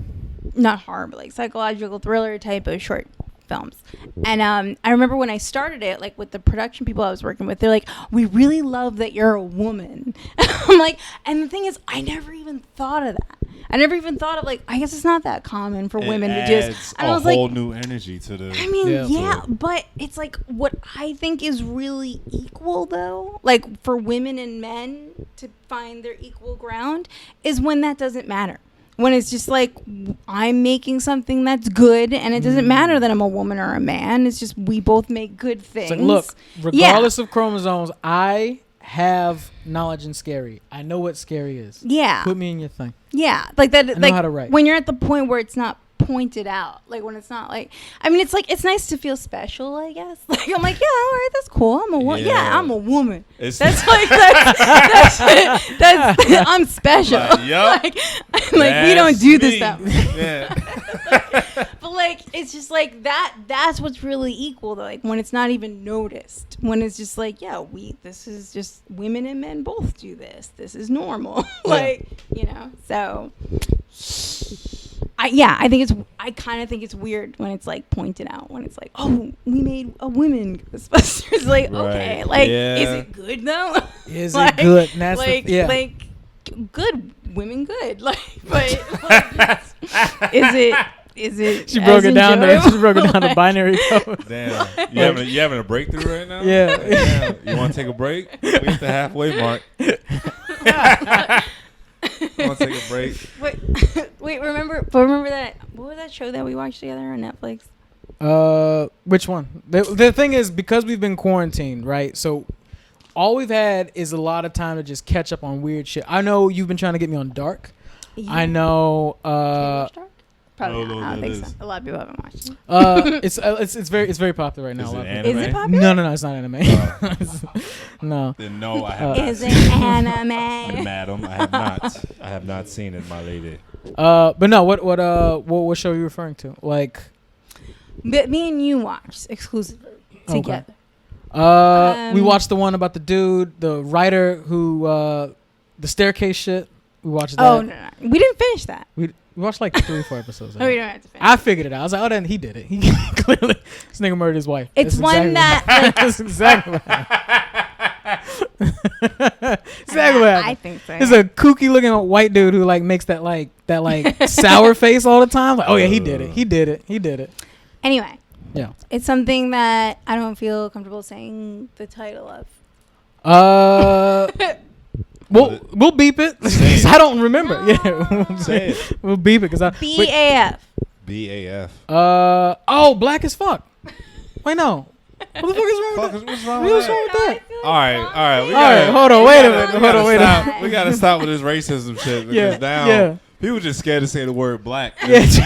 not horror, but like psychological thriller type of short films. And I remember when I started it, like with the production people I was working with, they're like, we really love that you're a woman. I'm like, and the thing is, I never even thought of that. I never even thought of like, I guess it's not that common for women to do this. And I was whole like, new energy to the. I mean, Yeah. but it's like what I think is really equal though, like for women and men to find their equal ground is when that doesn't matter. When it's just like, I'm making something that's good, and it doesn't matter that I'm a woman or a man. It's just we both make good things. It's like, look, regardless of chromosomes, I have knowledge in scary. I know what scary is. Yeah. Put me in your thing. Yeah. Like that. I know like how to write. when you're at the point where it's not pointed out. Like when it's not like, I mean, it's like, it's nice to feel special, I guess. Like I'm like, yeah, all right, that's cool. I'm a woman. Yeah, I'm a woman. That's like that's I'm special. Yup. like we don't do this stuff. Yeah. But like it's just like that's what's really equal though. Like when it's not even noticed. When it's just like, yeah, this is just women and men both do this. This is normal. Like, you know. So I kind of think it's weird when it's like pointed out, when it's like, oh, we made a women Ghostbusters. Like, okay, like is it good though? Is like, it good? And that's like good women good. Like, but like, is it? She broke it down. She broke it down to binary code. Damn, you having a breakthrough right now? Yeah. Damn. You want to take a break? We at the halfway mark. Want to take a break? Wait, remember that? What was that show that we watched together on Netflix? Which one? The thing is, because we've been quarantined, right? So all we've had is a lot of time to just catch up on weird shit. I know you've been trying to get me on Dark. Yeah. I know. Dark? Probably not. I don't think so. A lot of people haven't watched it. It's very popular right now. Is it anime? Is it popular? No, it's not anime. No. Then no, I have not. Is it anime? Madam, I have not seen it, my lady. But no, what show are you referring to? Like, but me and you watched exclusively together. We watched the one about the dude, the writer who, the staircase shit. We watched that. Oh no, we didn't finish that. We watched like 3 or 4 episodes. Oh, we don't have to finish. I figured it out. I was like, oh, then he did it. He clearly, this nigga murdered his wife. It's one that. That's exactly what happened. Exactly what happened. I think so. There's a kooky looking white dude who like makes that sour face all the time. Like, oh yeah, he did it. Anyway. Yeah. It's something that I don't feel comfortable saying the title of. We'll beep it. I don't remember. Yeah, Say it. We'll beep it because BAF. BAF. Black as fuck. Wait, no. What the fuck is wrong with that? What's wrong What's with wrong with that? All right. All right, hold on. Wait a minute. We gotta stop with this racism shit because now people just scared to say the word black. No, it's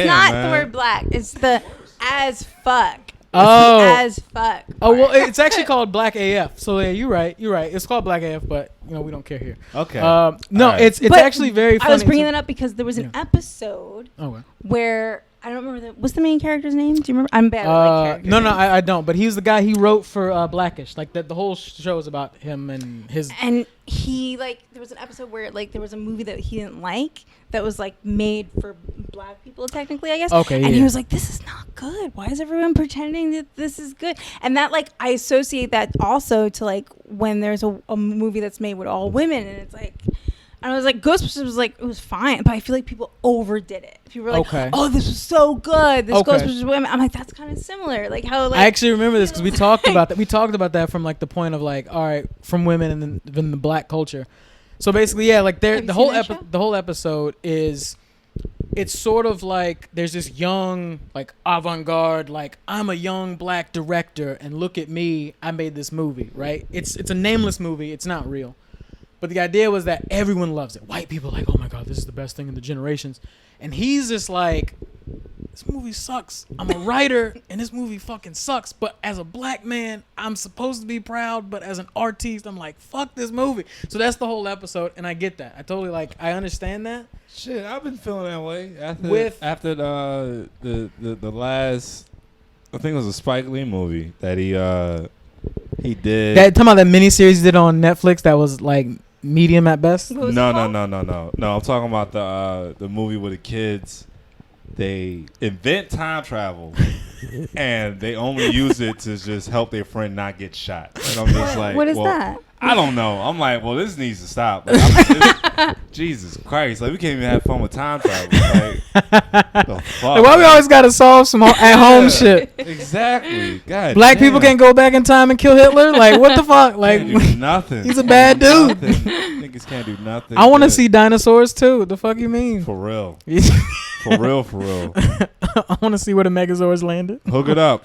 not the word black. It's the as fuck. Oh, as fuck. Oh well, it's actually called Black AF. So yeah, you're right. It's called Black AF, but we don't care here. Okay. No, right. It's actually very funny. I was bringing that up because there was an episode where I don't remember what's the main character's name? Do you remember? I'm bad at characters. No, I don't. But he's the guy he wrote for Blackish. Like the whole show is about him and his. And he there was an episode where there was a movie that he didn't like that was made for black people technically, I guess. Okay. And he was like, "This is not good. Why is everyone pretending that this is good?" And that I associate that also to when there's a movie that's made with all women, and it's and I was like, Ghostbusters was it was fine, but I feel like people overdid it. People were like, oh, this was so good. This Ghostbusters women. I'm like, that's kind of similar. How I actually remember this because we talked about that. We talked about that from the point of all right, from women and then the black culture. So basically, yeah, the whole episode is, it's sort of there's this young avant-garde I'm a young black director and look at me, I made this movie, right? It's a nameless movie. It's not real. But the idea was that everyone loves it. White people are oh my God, this is the best thing in the generations. And he's just this movie sucks. I'm a writer, and this movie fucking sucks. But as a black man, I'm supposed to be proud. But as an artiste, I'm fuck this movie. So that's the whole episode, and I get that. I totally I understand that. Shit, I've been feeling that way after the last, I think it was a Spike Lee movie that he did. Talking about that miniseries he did on Netflix that was medium at best. No. I'm talking about the movie with the kids. They invent time travel, and they only use it to just help their friend not get shot. And I'm just what is that? I don't know. I'm well, this needs to stop. Jesus Christ! We can't even have fun with time travel. The fuck? Why we always gotta solve some at-home shit? Exactly. God. Black people can't go back in time and kill Hitler. What the fuck? Can't do nothing. He's a bad dude. Niggas can't do nothing. I want to see dinosaurs too. What the fuck you mean? For real. For real. I want to see where the Megazords landed. Hook it up,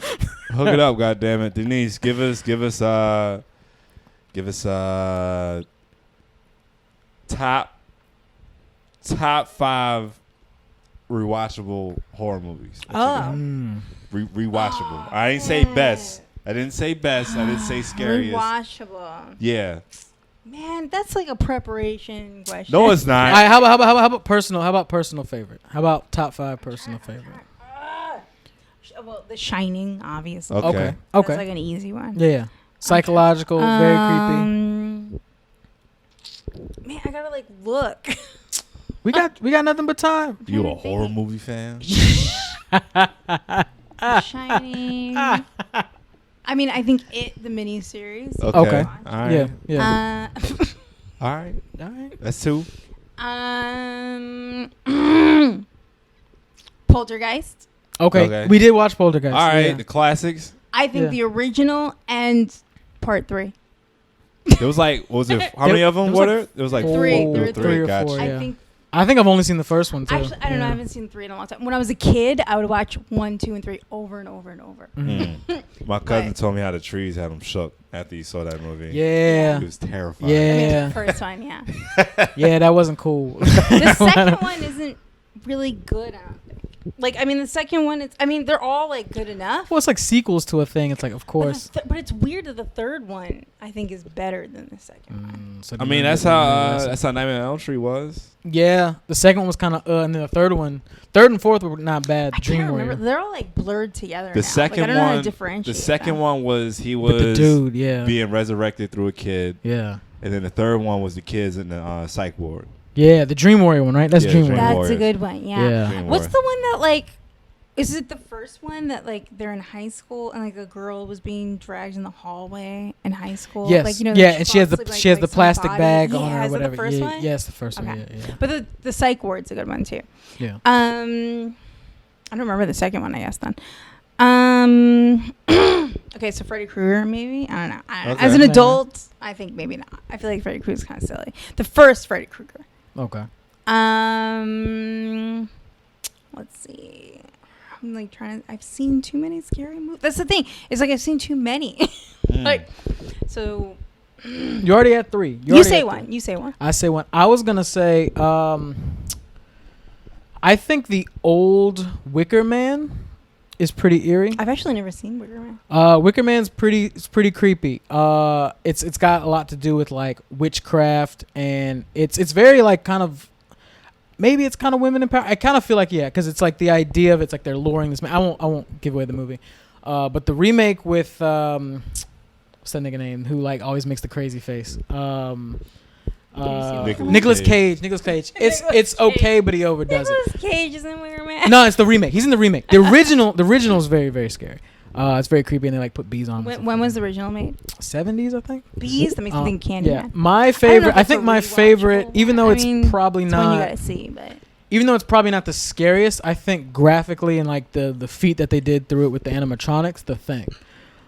goddammit. Denise, give us top 5 rewatchable horror movies. Rewatchable. I didn't say best. I didn't say scariest. Rewatchable. Yeah. Man, that's like a preparation question. No, it's All not. right, how about personal? How about personal favorite? How about top 5 personal favorite? Well, The Shining, obviously. Okay. That's like an easy one. Yeah. Psychological, very creepy. Man, I gotta like look. We got nothing but time. You a horror movie fan? Shining. I mean, I think the miniseries. Okay. All right. Yeah. All right. That's 2. Poltergeist. Okay. We did watch Poltergeist. All right. Yeah. The classics. I think the original and part 3. There was like, what was it? How many of them were there? There was like Three. four. There were three or Gotcha. four. Yeah. I think I've only seen the first one too. Actually, I don't know. I haven't seen 3 in a long time. When I was a kid, I would watch 1, 2, and 3 over and over and over. My cousin told me how the trees had him shook after he saw that movie. Yeah. He was terrified. I mean, Yeah. the first one, yeah. Yeah, that wasn't cool. The second one isn't really good. I don't think. Like, I mean, the second one, they're all like good enough. Well, it's like sequels to a thing. It's like, of course. But it's weird that the third one I think is better than the second one. So I mean, that's how Nightmare on Elm Street was. Yeah, the second one was kind of, and then the third and fourth were not bad. I Dream can't Warrior. remember. They're all like blurred together. The now. second I don't know how to one, differentiate the second them. one was he With the was dude, yeah. being resurrected through a kid, Yeah. and then the third one was the kids in the psych ward. Yeah, the Dream Warrior one, right? That's Yeah, Dream Dream Warrior. That's a Warriors. good one. Yeah. Yeah. Dream What's Warrior. the one that like? Is it the first one that like they're in high school and like a girl was being dragged in the hallway in high school? Yes. Like, you know, yeah, she and she has falls the to, she has like the some plastic body. bag Yeah, on her or is that whatever. the first yeah, one? Yes, the first one. Okay. Yeah. But the psych ward's a good one too. Yeah. I don't remember the second one. I guess then. Okay, so Freddy Krueger maybe. I don't know. Okay. As an adult, I think maybe not. I feel like Freddy Krueger's kind of silly. The first Freddy Krueger. Okay. Let's see. I'm like trying to. I've seen too many scary movies. That's the thing. It's like I've seen too many. Like, so. You already had 3. You say one. You say one. I say one. I was gonna say. I think the old Wicker Man is pretty eerie. I've actually never seen Wicker Man. Wicker Man's pretty creepy. It's got a lot to do with like witchcraft, and it's very like kind of, maybe it's kind of women empowerment. I kind of feel like, yeah, because it's like the idea of it's like they're luring this man. I won't give away the movie. But the remake with what's that nigga name who like always makes the crazy face? Nicolas Cage. It's okay, but he overdoes it. Nicolas Cage is in Wicker Man. No, it's the remake. He's in the remake. The original is very, very scary. It's very creepy, and they like put bees on him. When was the original made? 70s, I think. Bees? That makes me think Candyman. Yeah, my favorite. I think my favorite, even though it's probably it's not. one you gotta see, but Even though it's probably not the scariest, I think graphically and like the feat that they did through it with the animatronics, The Thing.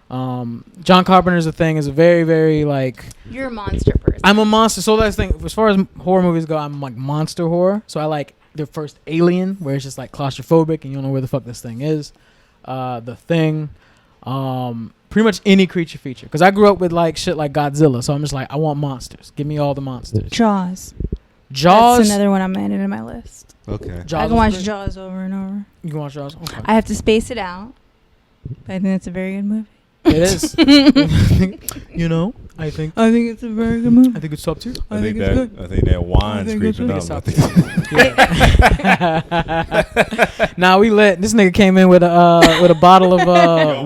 John Carpenter's The Thing is a very, very like. You're a monster person. I'm a monster. So that's the thing. As far as horror movies go, I'm like monster horror. So I like the first Alien, where it's just like claustrophobic and you don't know where the fuck this thing is. The Thing. Pretty much any creature feature. Because I grew up with like shit like Godzilla. So I'm just like, I want monsters. Give me all the monsters. Jaws. Jaws. That's another one I'm adding to my list. Okay. Jaws I can watch is good. Jaws over and over. You can watch Jaws? Okay. I have to space it out. But I think it's a very good movie. It is. You know, I think it's a very good movie. I think it's top tier. I think that wine's creeping up. I think Nah, we lit. This nigga came in with a bottle of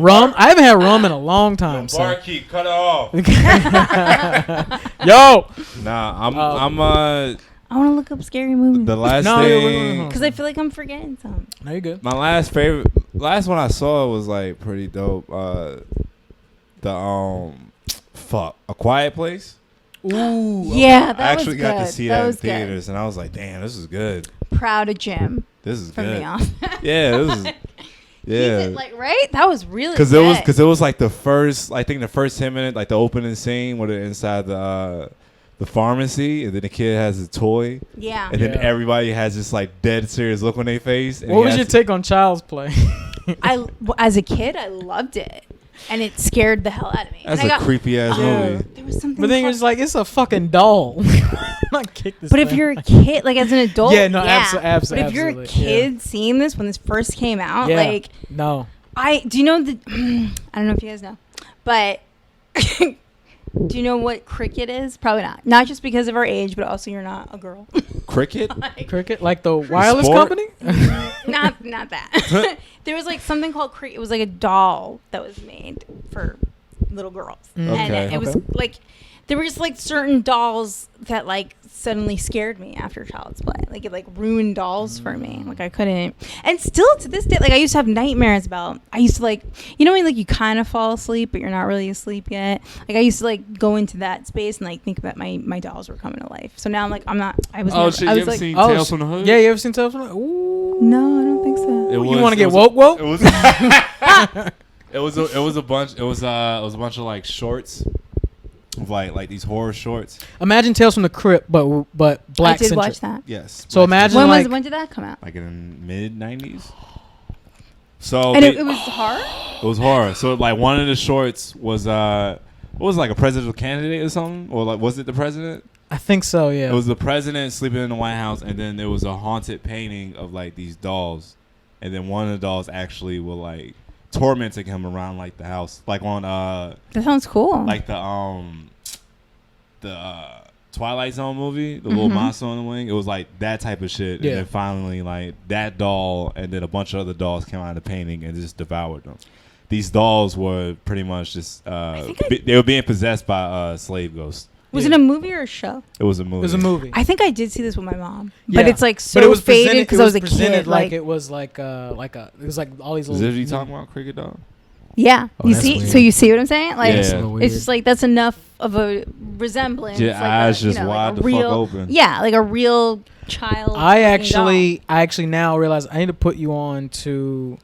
rum. I haven't had rum in a long time. So. Barkeep, cut it off. Yo. Nah, I'm I want to look up scary movies. the last No, thing. Because I feel like I'm forgetting something. No, you good. My last one I saw was like pretty dope. A Quiet Place. Ooh. Yeah, that I actually was got good. to see that in was good. theaters, and I was like, "Damn, this is good. Proud of Jim This is from good." The Office. Yeah, this is. Yeah, Like, right? That was really because good. it was like the first 10 minutes, like the opening scene where they're inside the pharmacy, and then the kid has a toy, Yeah. and then Yeah. everybody has this like dead serious look on their face. And What was your take on Child's Play? As a kid, I loved it. And it scared the hell out of me. That's And I a creepy ass Yeah. movie. There was something. But then you're just like, it's a fucking doll. Not kick this. But if thing. you're a kid, like as an adult, Yeah, no, absolutely. But if you're a kid seeing this when this first came out, like, no. do you know the? I don't know if you guys know, but do you know what cricket is? Probably not. Not just because of our age, but also you're not a girl. Cricket? Cricket, like the wireless Sport? company? not that. There was like something called cricket. It was like a doll that was made for little girls, and it was like there were just like certain dolls that like suddenly scared me after Child's Play. Like it like ruined dolls for me. Like I couldn't. And still to this day, like I used to have nightmares about. I used to like, you know when like you kind of fall asleep but you're not really asleep yet. Like I used to like go into that space and like think that my dolls were coming to life. So now I'm like I'm not. I was. Oh never, shit! I You was ever like, seen Tales from the Hood? Yeah, you ever seen Tales from the Hood? Ooh. No, I don't think so. You want to get woke? It was. It was a bunch. It was a bunch of like shorts, of like these horror shorts. Imagine Tales from the Crypt, but black. I did watch that. Yes. So imagine when did that come out? Like in mid '90s. So and it was horror. It was horror. So like one of the shorts was what was it, like a presidential candidate or something, or like was it the president? I think so. Yeah. It was the president sleeping in the White House, and then there was a haunted painting of like these dolls, and then one of the dolls actually were like tormenting him around like the house, like on That sounds cool. like the Twilight Zone movie, the little monster on the wing. It was like that type of shit. Yeah. And then finally like that doll and then a bunch of other dolls came out of the painting and just devoured them. These dolls were pretty much just they were being possessed by slave ghosts. Was it a movie or a show? It was a movie. It was a movie. I think I did see this with my mom, Yeah. but it's like But it so was faded because I was a presented kid. like it was like it was like all these Is little. this what you talking about, cricket dog? yeah, Oh, you that's see, weird. so you see what I'm saying? Like, Yeah. it's just like that's enough of a resemblance. Your like eyes a, you just know, like wide a the real, fuck open. Yeah, like a real child. I fucking actually now realize I need to put you on to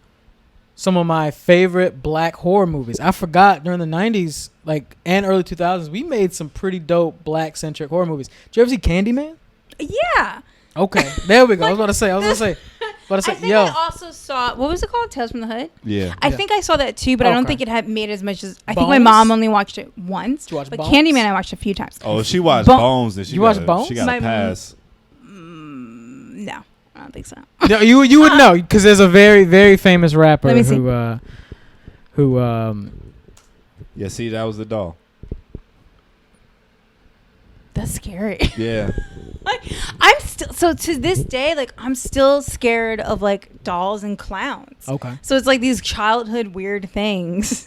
some of my favorite black horror movies. I forgot during the 90s like and early 2000s we made some pretty dope black centric horror movies. Did you ever see Candyman? doll. Yeah. Okay, there we go. I was about to say, I think yo. I also saw what was it called? Tales from the Hood. Yeah. I think I saw that too, but I don't Okay. think it had made as much as I think my Bones? mom only watched it once. Did you watch but Bones? Candyman I watched a few times. Oh, if she watched Bo- Bones, then she You watched got Bones? She got My- a pass. No, I don't think so. No, you would know because there's a very very famous rapper Let me see. who Yeah, see, that was the doll. That's scary. Yeah. Like, I'm still so to this day, like I'm still scared of like dolls and clowns. okay. So it's like these childhood weird things.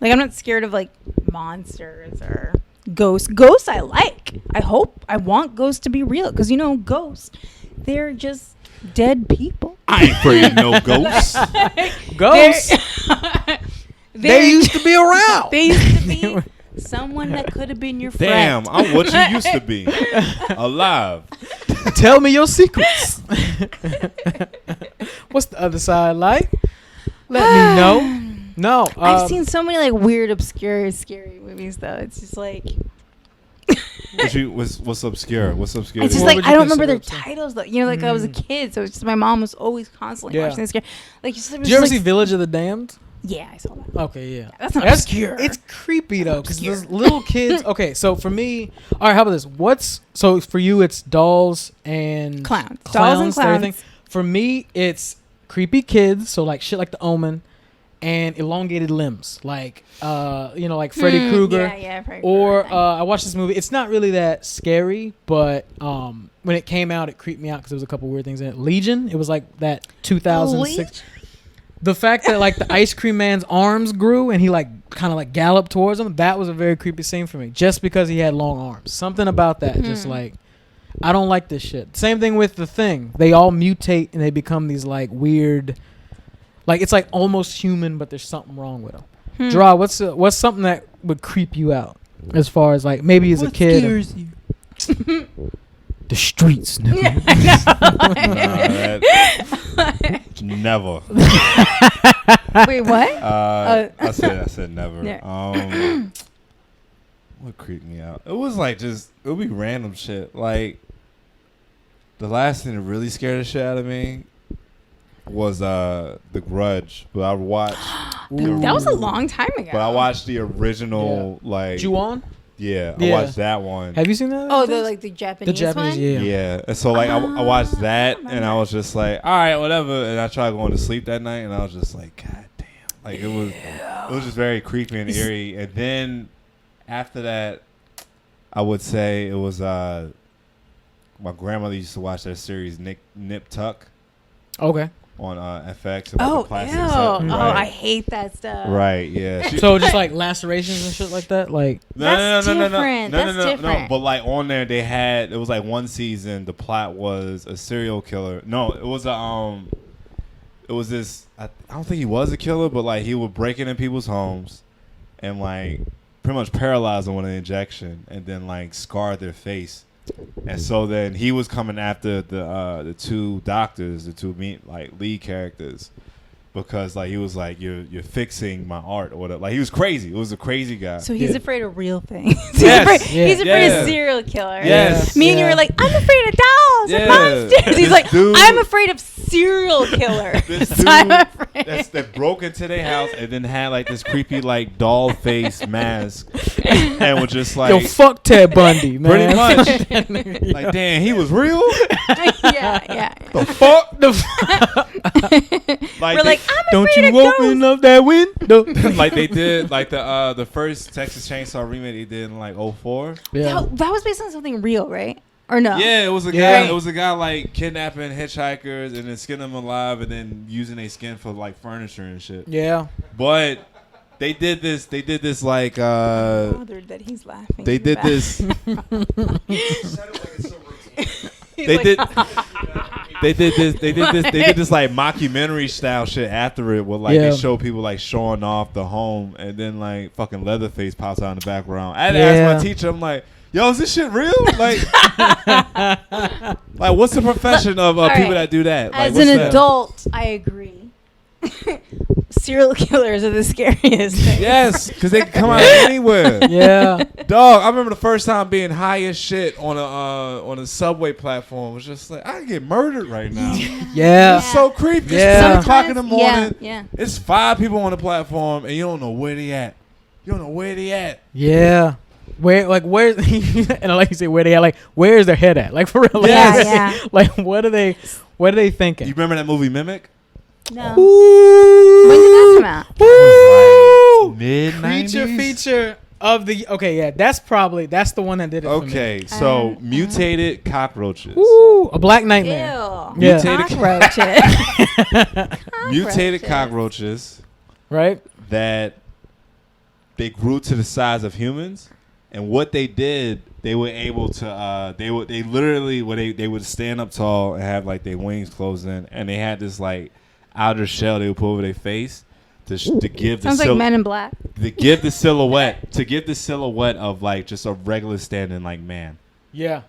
Like I'm not scared of like monsters or ghosts. Ghosts I like. I want ghosts to be real because you know ghosts, they're just dead people. I ain't afraid of no ghosts. Ghosts. They're They used to be around. They used to be someone that could have been your friend. Damn, I'm what you used to be. Alive. Tell me your secrets. What's the other side like? Let me know. No, I've seen so many like weird, obscure, scary movies though. It's just like What's obscure? What's obscure? it's just What like would I you don't remember their consider obscure? titles though. You know, like I was a kid, so it's just my mom was always constantly Yeah. watching this. Like, just, Did you ever see Village of the Damned? Yeah, I saw that. Okay, yeah. That's not obscure. It's creepy though, because Obscure. those little kids. Okay, so for me, all right. How about this? So for you, it's dolls and Clowns. Dolls and clowns. everything. For me, it's creepy kids. So like shit like The Omen, and elongated limbs, like like Freddy Krueger. Yeah, Freddy Or Krueger thing. I watched this movie. It's not really that scary, but when it came out, it creeped me out because there was a couple weird things in it. Legion. It was like that 2006. The fact that like the ice cream man's arms grew and he like kind of like galloped towards him, that was a very creepy scene for me. Just because he had long arms, something about that, just like I don't like this shit. Same thing with The Thing. They all mutate and they become these like weird, like it's like almost human, but there's something wrong with them. Draw. What's something that would creep you out as far as like maybe as a kid? Scares you? The streets. Nigga. Never. Wait, what? I said never. Yeah. What creeped me out? It was like it would be random shit. Like the last thing that really scared the shit out of me was The Grudge. But I watched That was a long time ago. But I watched the original like Ju-on? Yeah, I Yeah. watched that one. Have you seen that? Oh, the Japanese the Japanese, one? yeah. Yeah, and so like I watched that, remember. and I was just like, all right, whatever. And I tried going to sleep that night, and I was just like, God damn, like it was just very creepy and eerie. And then after that, I would say it was my grandmother used to watch that series Nip Tuck Okay. on FX about Oh, the plastic ew. set. Oh, Right. I hate that stuff. Right, yeah. So just like lacerations and shit like that, like That's different. That's No. different. But like on there, it was like one season. The plot was a serial killer. No, it was it was this. I don't think he was a killer, but like he would break into people's homes, and like pretty much paralyze them with an injection, and then like scar their face. And so then he was coming after the two doctors, the two lead characters, because like he was like you're fixing my art or whatever. Like he was crazy. It was a crazy guy. So he's Yeah. afraid of real things. Yes. He's afraid Yeah. of serial killers. Yes. Me and you were like, I'm afraid of dolls and Yeah. monsters. He's This like, dude- I'm afraid of serial killers. This So I'm dude afraid. that broke into their house and then had like this creepy like doll face mask and was just like yo, fuck Ted Bundy, man. pretty much like damn, he was real. yeah. The fuck? We're like, I'm Don't afraid you of open ghosts. up that window? like they did like the first Texas Chainsaw remake they did in like 04. Yeah. That was based on something real, right? Or no? Yeah, it was a Yeah. guy. It was a guy like kidnapping hitchhikers and then skinning them alive and then using their skin for like furniture and shit. Yeah. But they did this. They did this like. I'm bothered that he's laughing. They in the did back. this. He's They like, did. They did this. They did this. They did this like mockumentary style shit after it, where like Yeah. they show people like showing off the home, and then like fucking Leatherface pops out in the background. I had to Yeah. ask my teacher. I'm like, "Yo, is this shit real? Like, like what's the profession of All people right. that do that? Like, As what's an that? adult, I agree. Serial killers are the scariest thing. Yes, because they can come out of anywhere. Yeah. Dog, I remember the first time being high as shit on a subway platform. It was just like I could get murdered right now. Yeah. It's so creepy. Yeah. It's 7 o'clock in the morning. Yeah. It's 5 people on the platform, and you don't know where they at. You don't know where they at. Yeah. Where and like you say, where they at? Like, where is their head at? Like for real? Like, Yeah. like what are they thinking? You remember that movie Mimic? No. When did that come out? Woo! Mid Feature of the that's the one that did it. Okay, so mutated cockroaches. For me. Woo! A Black Ew. Nightmare. Yeah. Mutated Cockroaches. Mutated cockroaches Right. that they grew to the size of humans, and what they did, they were able to they would stand up tall and have like their wings closed in, and they had this like outer shell they would put over their face to give the Sounds like Men in Black. to give the silhouette of like just a regular standing like man. Yeah.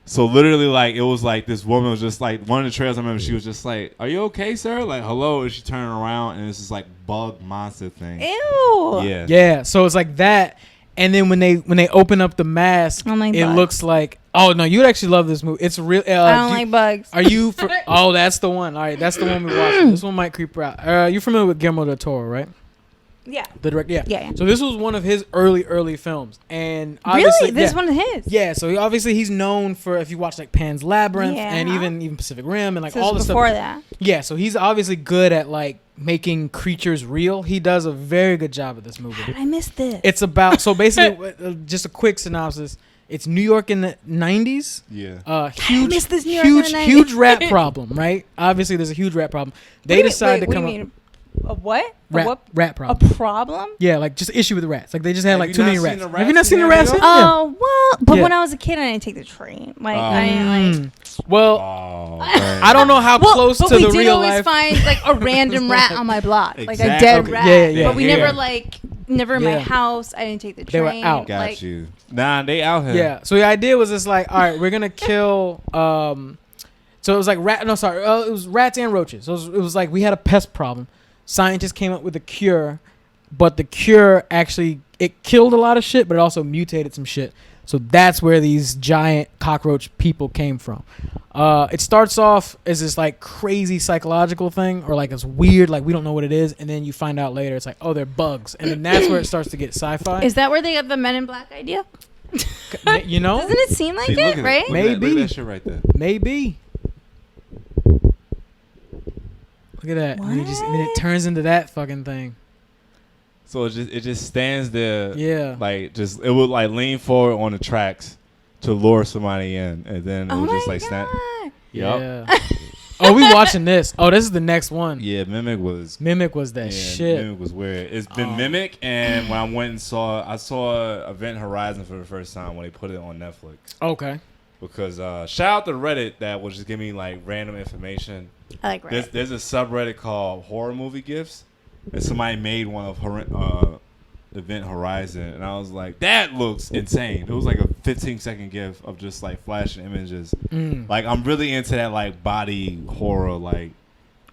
So literally, like, it was like this woman was just like, one of the trails I remember, she was just like, "Are you okay, sir?" Like, "Hello," and she turned around and it's this like bug monster thing. Ew. Yeah. Yeah. So it's like that, and then when they open up the mask, I don't like it bugs. looks like. Oh no, you'd actually love this movie. It's real. I don't like bugs. Are you? Oh, that's the one. All right, that's the one we watched. This one might creep her out. You're familiar with Guillermo del Toro, right? Yeah. The director. Yeah. Yeah. So this was one of his early films, and obviously, Really? This yeah. one of his? Yeah, so he's known for, if you watch like Pan's Labyrinth Yeah. and even Pacific Rim and like So all the this stuff. before that. Yeah, so he's obviously good at like making creatures real. He does a very good job of this movie. How did I miss this? It's about, so basically just a quick synopsis. It's New York in the 90s. Yeah. Huge, missed this New York in the 90s. huge rat problem, right? Obviously, there's a huge rat problem. They decide to come up A what? rat A problem. problem? Yeah, like just issue with the rats. Like they just had Have like you too not many seen rats. the Have you not rats seen the in rats? New Yeah. Oh, well, but Yeah. when I was a kid, I didn't take the train. Like, I didn't like. Well, Oh, I don't know how Well, close but to we the did real always life. find like a random rat on my block, like a Exactly. dead Okay. rat. Yeah. But we Yeah. never never in my Yeah. house. I didn't take the They train. were out. Got Like, you. Nah, they out here. Yeah. So the idea was just like, all right, we're gonna kill. So it was like it was rats and roaches. So it was like we had a pest problem. Scientists came up with a cure, but the cure actually it killed a lot of shit, but it also mutated some shit. So that's where these giant cockroach people came from. It starts off as this like crazy psychological thing, or like it's weird, like we don't know what it is, and then you find out later it's like, oh, they're bugs, and then that's where it starts to get sci-fi. Is that where they got the Men in Black idea? You know, Doesn't it seem like it, right? Maybe. Look at that shit right there. Maybe. Look at that. And then it turns into that fucking thing. So it just stands there. Yeah. Like it would like lean forward on the tracks to lure somebody in, and then it would just like snap. Yep. Yeah. Oh, we watching this. Oh, this is the next one. Yeah, Mimic was that shit. Mimic was weird. It's been Mimic, and when I went and I saw Event Horizon for the first time when they put it on Netflix. Okay. Because shout out to Reddit that will just give me like random information. I like Reddit. There's a subreddit called Horror Movie Gifts, and somebody made one of Event Horizon, and I was like, that looks insane. It was like a 15-second gif of just like flashing images. Like I'm really into that like body horror, like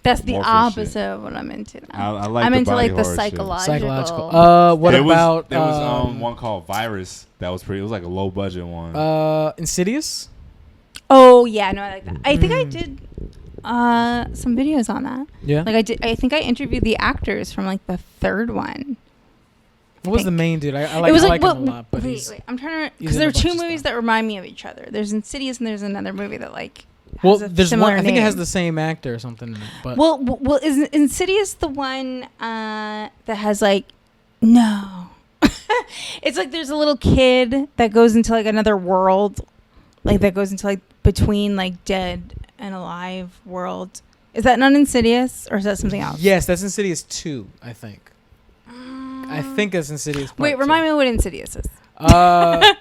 that's the Morphin opposite shit. of what I'm into now. I like I'm the into body like the horror psychological. What about there was one called Virus that was pretty. It was like a low budget one. Insidious? Oh yeah, no, I like that. I think I did some videos on that. Yeah. Like I think I interviewed the actors from like the third one. What was the main dude? I like, it was I like like him a lot, but wait, I'm trying to, he's because in there a are two bunch of movies stuff. that remind me of each other. There's Insidious and there's another movie that like has well, a there's similar one. I think it has name. the same actor or something in it. But Well, is Insidious the one that has like no? It's like there's a little kid that goes into like another world, like that goes into like between like dead and alive world. Is that not Insidious or is that something else? yes, that's Insidious 2, I think. I think it's Insidious. Wait, remind me what Insidious is. God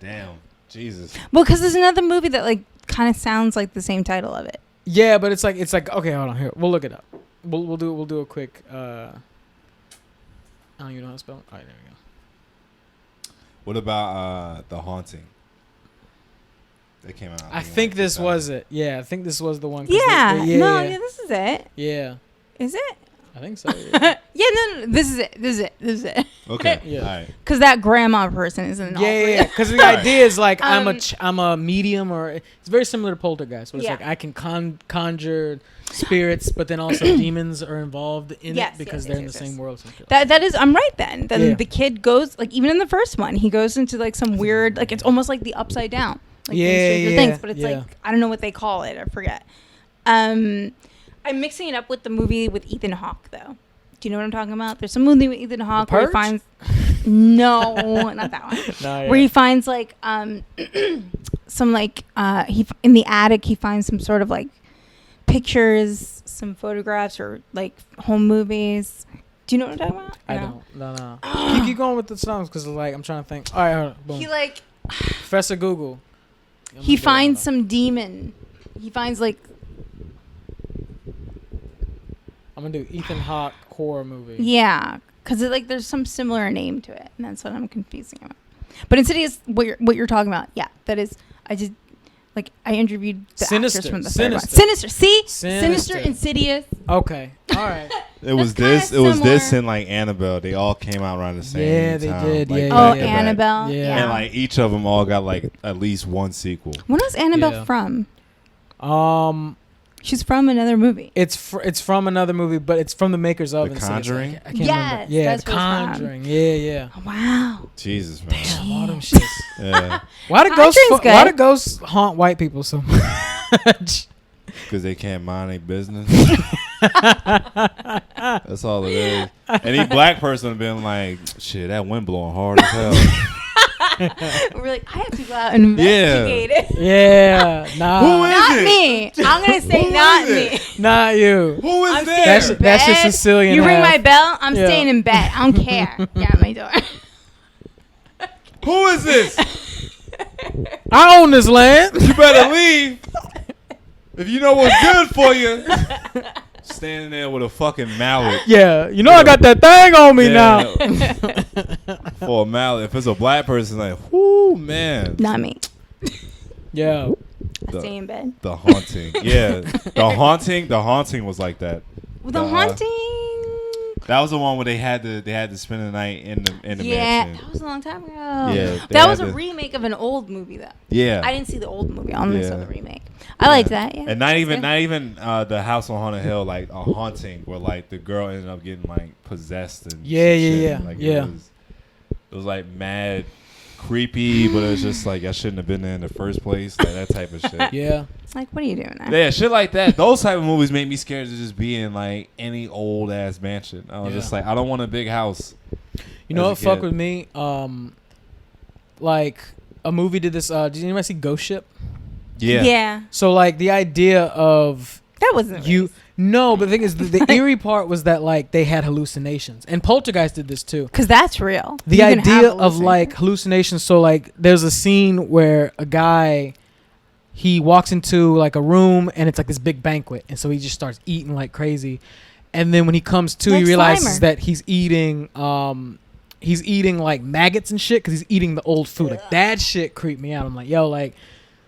damn, Jesus. Well, because there's another movie that like kind of sounds like the same title of it. Yeah, but it's like okay, hold on here. We'll look it up. We'll do a quick. I don't even know how to spell it. All right, there we go. What about The Haunting? They came out. I think this was it. Yeah, I think this was the one. Yeah. Yeah, This is it. Yeah. Is it? I think so. Yeah. Yeah, no, this is it. Okay. Yeah. All right. Because that grandma person is in all three. Yeah. Because the idea is like Um, I'm a medium, or it's very similar to Poltergeist. Where it's Yeah. like I can conjure spirits, but then also demons are involved in Yes, it because yes, they're yes, in yes, the yes. same world. Something. That is, I'm right then. Then Yeah. the kid goes, like, even in the first one, he goes into, like, some weird, like, it's almost like the Upside Down. Like, Yeah, Stranger yeah, Things, but it's, yeah. like, I don't know what they call it. I forget. I'm mixing it up with the movie with Ethan Hawke, though. Do you know what I'm talking about? There's some movie with Ethan Hawke where he Purge? finds... No, not that one. No, Where he finds, like, some, like, in the attic, he finds some sort of, like, pictures, some photographs, or, like, home movies. Do you know what I'm talking about? I No? don't. No. keep going with the songs because like I'm trying to think. All right, hold on. Boom. He, like... Professor Google. He finds some demon. He finds like I'm gonna do Ethan Hawke horror movie. yeah, because like there's some similar name to it, and that's what I'm confusing about. But Insidious, what you're talking about, yeah, that is. I interviewed the Sinister. actors from the third one. Sinister. Sinister. See, Sinister. Insidious. Okay. All right. It was That's this. It was kinda this similar. and like Annabelle. They all came out around the same Yeah, they time. did. Like, Yeah, Oh, back to back. Annabelle. Yeah. And like each of them all got like at least one sequel. When was Annabelle Yeah. from? She's from another movie. It's from another movie, but it's from the makers of The Insidious. Conjuring? I can't Yes, remember. Yeah, that's The what it's from. Conjuring. Yeah. Oh, wow. Jesus, man. Damn, all them shits. Yeah, Why do Conjuring's ghosts? Why do good. ghosts haunt white people so much? because they can't mind their business. That's all it is. Any black person have been like, shit, that wind blowing hard as hell. We're like, I have to go out and investigate it. Yeah, nah. Who is Not it? me. I'm gonna say Who not is me. Not you. Who is I'm there? staying in That's your bed. Sicilian You ring half. my bell, I'm Yeah. staying in bed. I don't care. Get out my door. Who is this? I own this land. You better leave. If you know what's good for you. Standing there with a fucking mallet. Yeah, you know I got that thing on me now. For a mallet. If it's a black person, like, whoo, man. Not me. Yeah. I stay in bed. The Haunting. Yeah. The Haunting was like that. The Uh, Haunting. That was the one where they had to spend the night in the mansion. That was a long time ago. Yeah, that was a remake of an old movie though. Yeah, I didn't see the old movie. I only saw the remake. I liked that. Yeah, and not even the House on Haunted Hill, like a haunting where like the girl ended up getting like possessed and shit. Like, it was like mad creepy, but it was just like I shouldn't have been there in the first place, like that type of shit. Yeah. Like, what are you doing there? Yeah, shit like that. Those type of movies make me scared to just be in like any old ass mansion. I was just like, I don't want a big house. You know what fuck with me? Like a movie did this. Did anybody see Ghost Ship? Yeah. So like the idea of that wasn't you. No, but the thing is, the eerie part was that like they had hallucinations, and Poltergeist did this too. Because that's real. The idea of like hallucinations. So like, there's a scene where a guy, he walks into like a room and it's like this big banquet, and so he just starts eating like crazy, and then when he comes to, he realizes that he's eating like maggots and shit because he's eating the old food. Like that shit creeped me out. I'm like, yo, like.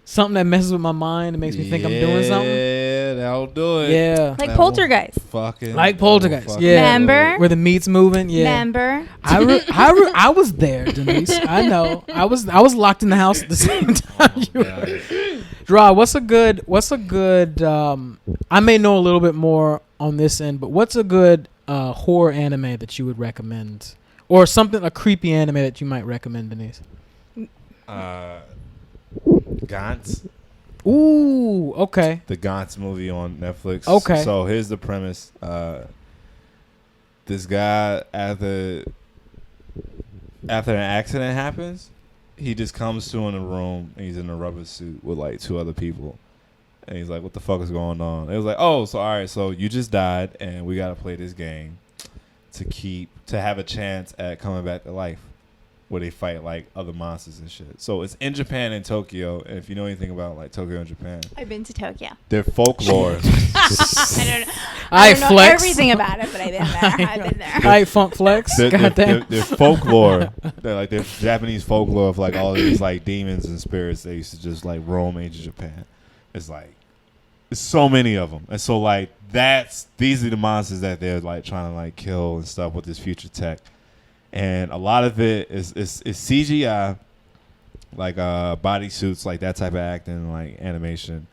Something that messes with my mind and makes me think I'm doing something. Yeah, that'll do it. Yeah. Like Poltergeist. Fucking. Like Poltergeist. Yeah. Remember? Where the meat's moving. Yeah. Remember? I was there, Denise. I know. I was locked in the house at the same time. Rod, what's a good I may know a little bit more on this end, but what's a good horror anime that you would recommend? Or something, a creepy anime that you might recommend, Denise? Gantz. Ooh, okay. The Gantz movie on Netflix. Okay. So here's the premise. This guy, after an accident happens, he just comes to in a room and he's in a rubber suit with like two other people. And he's like, what the fuck is going on? It was like, oh, so all right, so you just died and we got to play this game to have a chance at coming back to life, where they fight like other monsters and shit. So it's in Japan and Tokyo. And if you know anything about like Tokyo and Japan, I've been to Tokyo. Their folklore. I don't know flex. everything about it, but I've been there. I've been there. I funk flex. Their folklore, like their Japanese folklore of like all of these like demons and spirits that used to just like roam ancient Japan. It's like there's so many of them, and so like these are the monsters that they're like trying to like kill and stuff with this future tech. And a lot of it is CGI, like bodysuits, like that type of acting, like animation.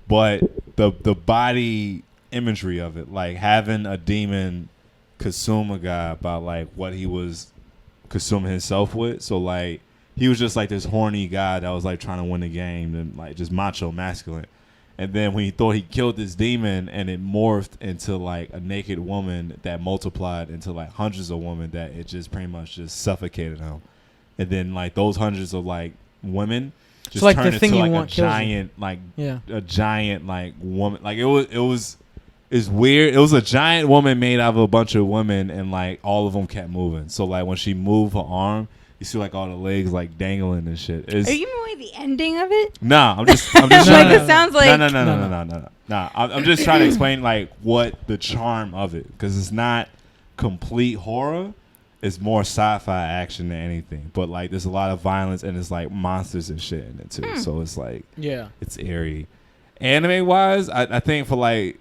But the body imagery of it, like having a demon consume a guy about like what he was consuming himself with. So like he was just like this horny guy that was like trying to win the game and like just macho masculine. And then when he thought he killed this demon and it morphed into like a naked woman that multiplied into like hundreds of women, that it just pretty much just suffocated him. And then like those hundreds of like women just so, like, turned the thing into you like want a giant like a giant like woman. Like it's weird. It was a giant woman made out of a bunch of women, and like all of them kept moving. So like when she moved her arm, you see like all the legs like dangling and shit. Are you giving away the ending of it? Nah, I'm just trying it sounds like no. I'm just trying to explain like what the charm of it, because it's not complete horror. It's more sci-fi action than anything. But like there's a lot of violence and it's like monsters and shit in it too. So it's like it's eerie. Anime wise, I think for like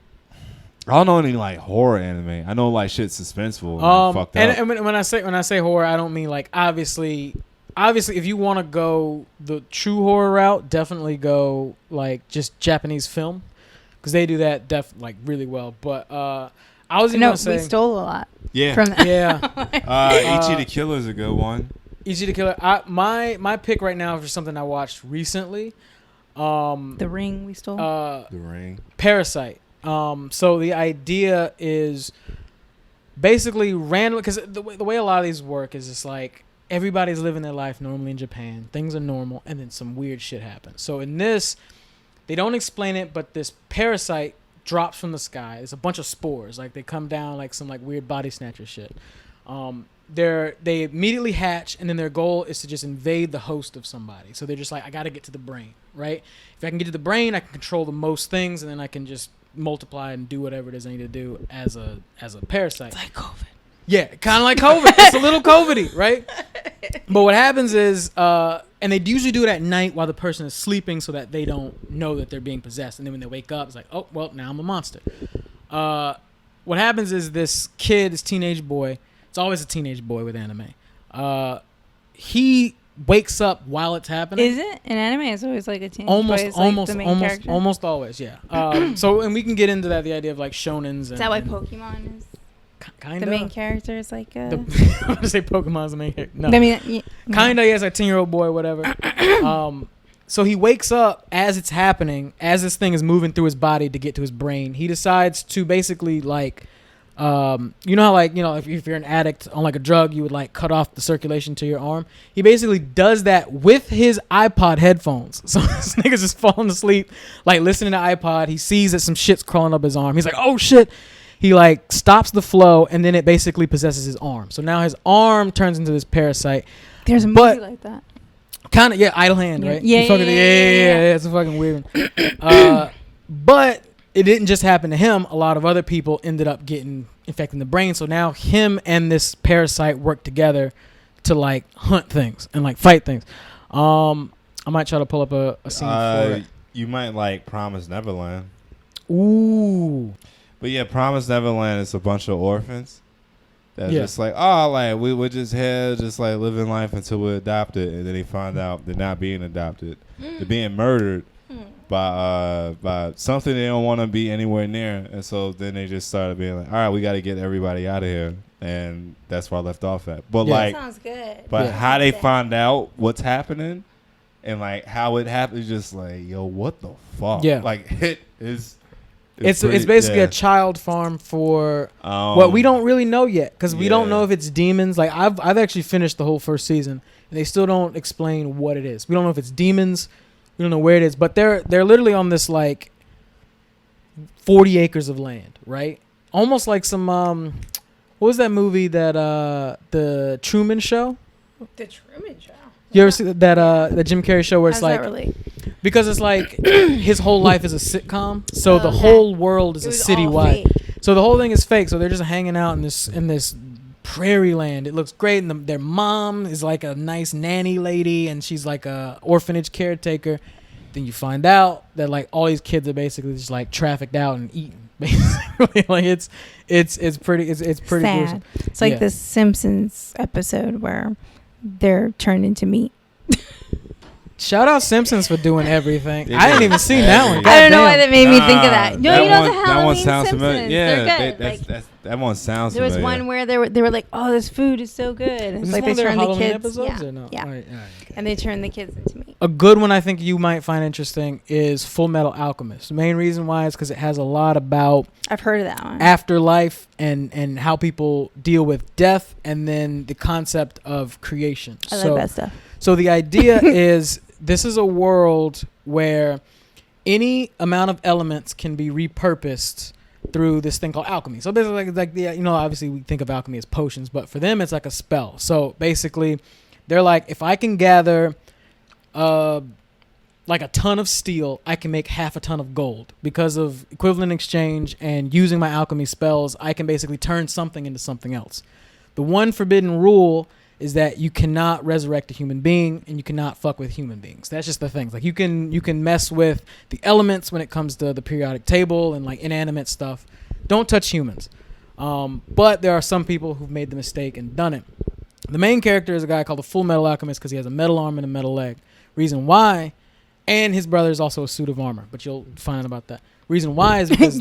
I don't know any like horror anime. I know like shit's suspenseful, and fucked up. And when I say horror, I don't mean like obviously if you want to go the true horror route, definitely go like just Japanese film, because they do that like really well. But I was even gonna say we stole a lot. Yeah, from that. Ichi the Killer is a good one. Ichi the Killer. My pick right now for something I watched recently. The Ring we stole. The Ring. Parasite. So the idea is basically random, because the way a lot of these work is it's like everybody's living their life normally in Japan. Things are normal, and then some weird shit happens. So in this, they don't explain it, but this parasite drops from the sky. It's a bunch of spores. Like they come down like some like weird body snatcher shit. They immediately hatch, and then their goal is to just invade the host of somebody. So they're just like, I got to get to the brain, right? If I can get to the brain, I can control the most things, and then I can just multiply and do whatever it is I need to do as a parasite. It's like COVID. Yeah, kind of like COVID. It's a little COVID-y, right? But what happens is, and they usually do it at night while the person is sleeping so that they don't know that they're being possessed. And then when they wake up, it's like, oh, well, now I'm a monster. what happens is this kid, this teenage boy. It's always a teenage boy with anime. He wakes up while it's happening. Is it in anime? It's always like a teenage boy is like the main character? Almost always, yeah. So, and we can get into that, the idea of like shonens. Is that why Pokemon is kind of the main character? Is like I'm gonna say Pokemon's the main character. No, I mean, kind of. Yes, a 10-year-old boy, whatever. So he wakes up as it's happening, as this thing is moving through his body to get to his brain. He decides to basically like, you know how like, you know, if you're an addict on like a drug, you would like cut off the circulation to your arm. He basically does that with his iPod headphones. So this nigga's just falling asleep, like listening to iPod. He sees that some shit's crawling up his arm. He's like, oh shit. He like stops the flow, and then it basically possesses his arm. So now his arm turns into this parasite. There's a movie like that. Kind of, yeah, Idle Hand, right? Yeah, yeah. It's a fucking weird one. But it didn't just happen to him. A lot of other people ended up getting infected in the brain. So now him and this parasite work together to like hunt things and like fight things. I might try to pull up a scene for it. You might like Promise Neverland. Ooh. But yeah, Promise Neverland is a bunch of orphans. That's just like, oh, like we were just here, just like living life until we're adopted, and then they find out they're not being adopted, they're being murdered by something they don't want to be anywhere near, and so then they just started being like, all right, we got to get everybody out of here, and that's where I left off at. But like, sounds good. But how they find out what's happening, and like how it happened, is just like, yo, what the fuck? Yeah, like it is. It's basically a child farm for what we don't really know yet, because we don't know if it's demons. Like I've actually finished the whole first season, and they still don't explain what it is. We don't know if it's demons. We don't know where it is, but they're literally on this like 40 acres of land, right? Almost like some what was that movie that the Truman Show? The Truman Show. You ever see that the Jim Carrey show where it's like, because it's like his whole life is a sitcom, so the whole world is a citywide. So the whole thing is fake. So they're just hanging out in this prairie land. It looks great, and their mom is like a nice nanny lady, and she's like a orphanage caretaker. Then you find out that like all these kids are basically just like trafficked out and eaten. Basically, like it's pretty sad. gruesome. It's like this Simpsons episode where they're turned into meat. Shout out Simpsons for doing everything. I didn't even see that one. I don't know why that made me think of that. No, you know the Halloween that one sounds Simpsons. familiar. Yeah, they're good. That one sounds familiar. There was one where they were like, "Oh, this food is so good." And it's like they turned the kids. Episodes or no? Yeah. Right, okay. And they turned the kids into meat. A good one I think you might find interesting is Full Metal Alchemist. The main reason why is because it has a lot about I've heard of that one. Afterlife and how people deal with death, and then the concept of creation. I like that stuff. So the idea is this is a world where any amount of elements can be repurposed through this thing called alchemy. So basically, like the, you know, obviously we think of alchemy as potions, but for them it's like a spell. So basically, they're like, if I can gather like a ton of steel, I can make half a ton of gold. Because of equivalent exchange and using my alchemy spells, I can basically turn something into something else. The one forbidden rule is that you cannot resurrect a human being, and you cannot fuck with human beings. That's just the thing. Like you can mess with the elements when it comes to the periodic table and like inanimate stuff. Don't touch humans. But there are some people who've made the mistake and done it. The main character is a guy called the Full Metal Alchemist because he has a metal arm and a metal leg. Reason why, and his brother is also a suit of armor, but you'll find out about that. Reason why is because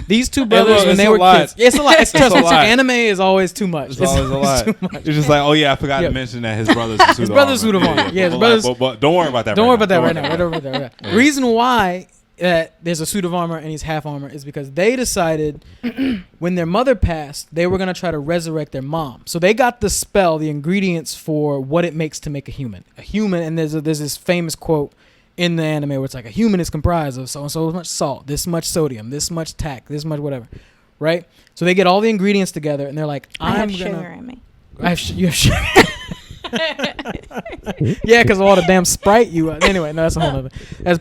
these two brothers, when they were kids, it's a lot. Trust me, anime is always too much. It's always a lot. It's just like, oh yeah, I forgot to mention that his brother's a suit of armor. His brother's suit of armor. Yeah, his brother's. But don't worry about that. Don't worry about that right now. Don't worry about that. Reason why there's a suit of armor and he's half armor is because they decided when their mother passed, they were gonna try to resurrect their mom. So they got the spell, the ingredients for what it makes to make a human. A human, and there's this famous quote in the anime where it's like a human is comprised of so and so much salt, this much sodium, this much tack, this much whatever, right? So they get all the ingredients together and they're like, I have sugar in me. You have sugar. Yeah, because of all the damn Sprite you. Anyway, no, that's a whole other. That's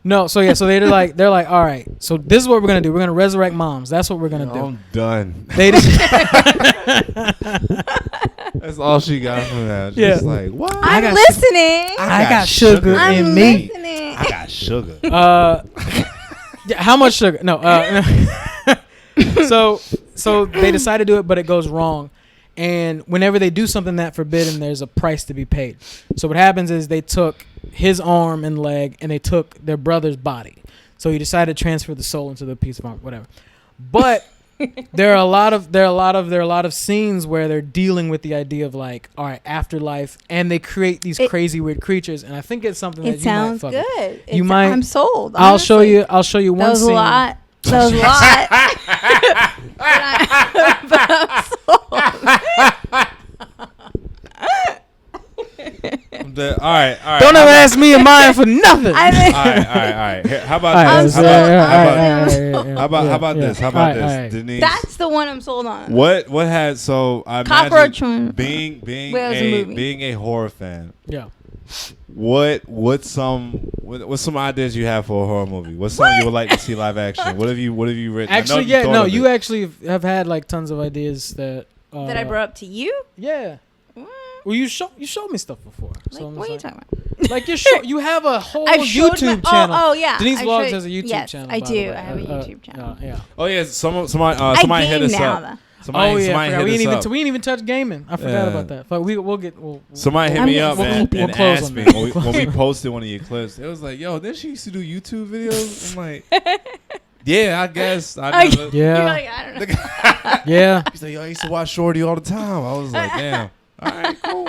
no. So yeah, so they're like, all right. So this is what we're gonna do. We're gonna resurrect moms. That's what we're gonna do. I'm done. They just That's all she got from that. Just like, what? I'm listening. I got sugar in me. I got sugar. Yeah, how much sugar? No. So they decide to do it, but it goes wrong. And whenever they do something that forbidden, there's a price to be paid. So what happens is they took his arm and leg, and they took their brother's body. So he decided to transfer the soul into the piece of arm, whatever. But there are a lot of scenes where they're dealing with the idea of like, all right, afterlife, and they create these crazy weird creatures. And I think it's something that you might fuck with. It sounds good. You might. I'm sold. I'll show honestly. you one scene. That was a lot. But I'm sold. All right. Don't ever ask me and mine for nothing. All right. Here, how about I'm this? sold. How about this? How about this, Denise? That's the one I'm sold on. What had so I Cockroach imagine one. being a horror fan. Yeah. What's some ideas you have for a horror movie? What's something you would like to see live action? What have you written? Actually, you actually have had like tons of ideas that I brought up to you. Yeah. Well, you showed me stuff before. So What are you talking about? Like you have a whole I've showed YouTube my- channel. Oh yeah. Denise I Vlogs showed- has a YouTube yes, channel. I by the do. way. I have a YouTube channel. Yeah. Oh yeah, somebody hit us up. Though. Somebody I forgot. hit We us didn't up. even touch gaming. I forgot about that. But we'll Somebody hit me up and we'll close asked on me that. when we posted one of your clips. It was like, yo, didn't she used to do YouTube videos? I'm like, yeah, I guess. I never. Yeah. You're like, I don't know. Yeah. He's like, yo, I used to watch Shorty all the time. I was like, damn. All right, cool.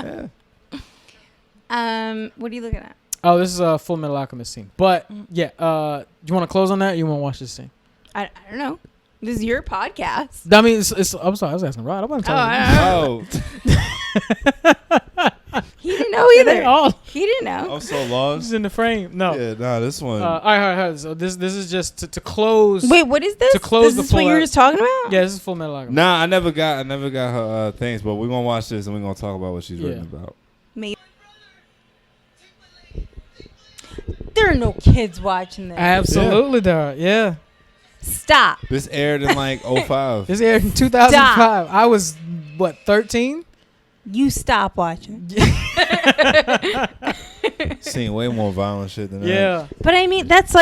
Yeah. What are you looking at? Oh, this is a Full Metal Alchemist scene. But yeah, do you want to close on that? Or you want to watch this scene? I don't know. This is your podcast. I mean, I'm sorry. I was asking Rod. I wasn't telling you. Oh, He didn't know either. He didn't know. I'm so This lost. is in the frame. No. Yeah, nah, this one. All right. So this is just to close. Wait, what is this? To close this the is what full you were out- just talking about? Yeah, this is Full Metal Alchemist. Nah, I never got her things, but we're gonna watch this and we're gonna talk about what she's written about. There are no kids watching this. Absolutely, there are. Yeah. Stop. This aired in like 05. This aired in 2005. I was, 13? You stop watching. Seen way more violent shit than that. Yeah. But I mean, that's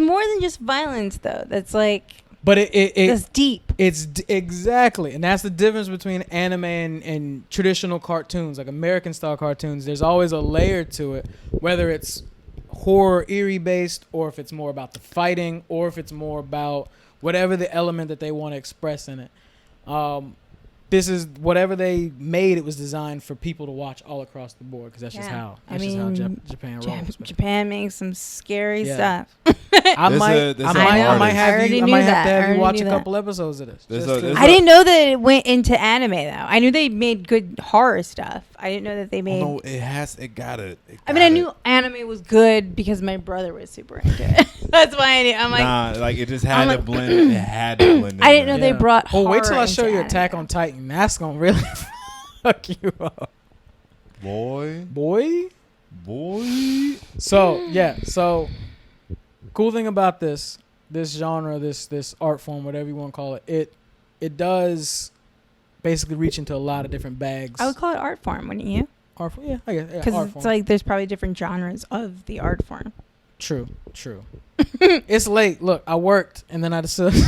more than just violence, though. That's like, But that's deep. Exactly. And that's the difference between anime and traditional cartoons, like American style cartoons. There's always a layer to it, whether it's horror eerie based, or if it's more about the fighting, or if it's more about whatever the element that they want to express in it. This is whatever they made. It was designed for people to watch all across the board, because that's just how Japan rolls. Japan makes some scary Yeah. stuff. I might have to have you watch a that. couple episodes of this. I didn't know that it went into anime though. I knew they made good horror stuff. I didn't know that they made. No, it got it. I mean, I knew anime was good because my brother was super into it. That's why I knew. I'm like, nah, like it just had to blend. It had to blend. I didn't know they brought. Well, wait till I horror show into you anime. Attack on Titan. That's gonna really fuck you up, boy. So cool thing about this genre, this art form, whatever you want to call it, it does basically reach into a lot of different bags. I would call it art form, wouldn't you? Art form, yeah, I guess. Because art it's form. like there's probably different genres of the art form. True. It's late. Look, I worked, and then I decided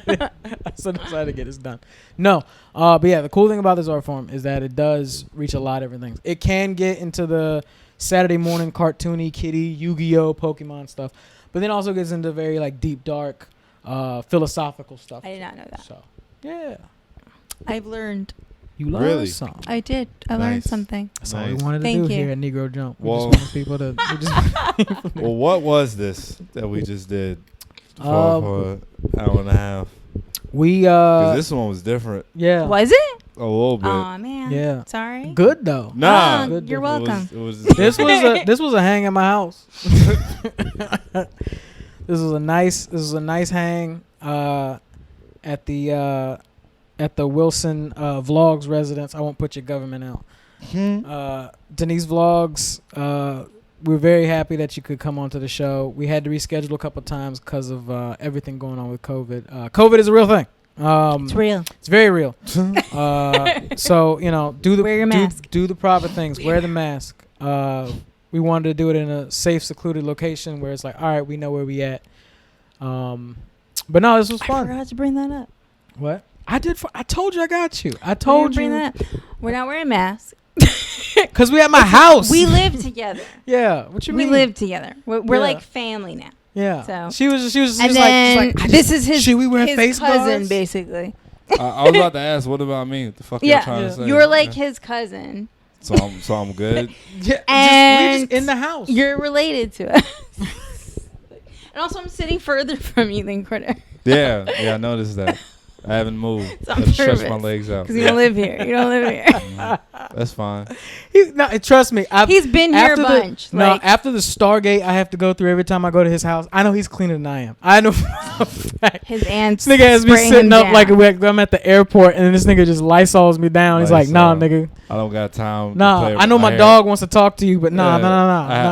to get this done. No, but yeah, the cool thing about this art form is that it does reach a lot of different things. It can get into the Saturday morning cartoony, kiddie, Yu-Gi-Oh, Pokemon stuff, but then also gets into very like deep, dark, philosophical stuff. I did not know that. So, yeah, I've learned. you learned Really? something. I did. I learned something. That's all we Nice. wanted to Thank do you. here at Negro Jump. We Well- just wanted people to. Well, what was this that we just did for an hour and a half? We 'Cause this one was different yeah. Was it? a little bit. Oh man. Yeah. Sorry. Good though. Nah, Good You're difference. welcome. It was This was a hang at my house. This was a nice hang at the Wilson Vlogs residence. I won't put your government out. Denise Vlogs. We're very happy that you could come onto the show. We had to reschedule a couple times because of everything going on with COVID. COVID is a real thing. It's real. It's very real. So Wear your mask. do the proper things. Wear the mask. We wanted to do it in a safe, secluded location where it's like, all right, we know where we at. But no, this was I fun. forgot to bring that up. What? I did. I told you I got you. I We told didn't bring you. that up. We're not wearing masks. Because we at my house. We live together. Yeah. What you We mean? live together. We're Yeah. like family now. Yeah. So- She was And then like, this is his, should we wear his face cousin, guards? basically. I was about to ask, what about me? What the fuck y'all Yeah. trying to say? You're like his cousin. So I'm good. Yeah. We And just in the house. You're related to us. And also, I'm sitting further from you than Critter. Yeah, I noticed that. I haven't moved. It's I on just stretched my purpose. legs out. Because you don't live here. You don't live here. That's fine. Trust me. He's been here a after bunch. like, after the Stargate I have to go through every time I go to his house, I know he's cleaner than I am. I know for a fact. his aunt's This nigga has me spraying sitting him up down. like I'm at the airport, and then this nigga just Lysols me down. He's like, nah, Lysol. nigga. I don't got time. to Nah, play- I know my hear- dog wants to talk to you, but nah.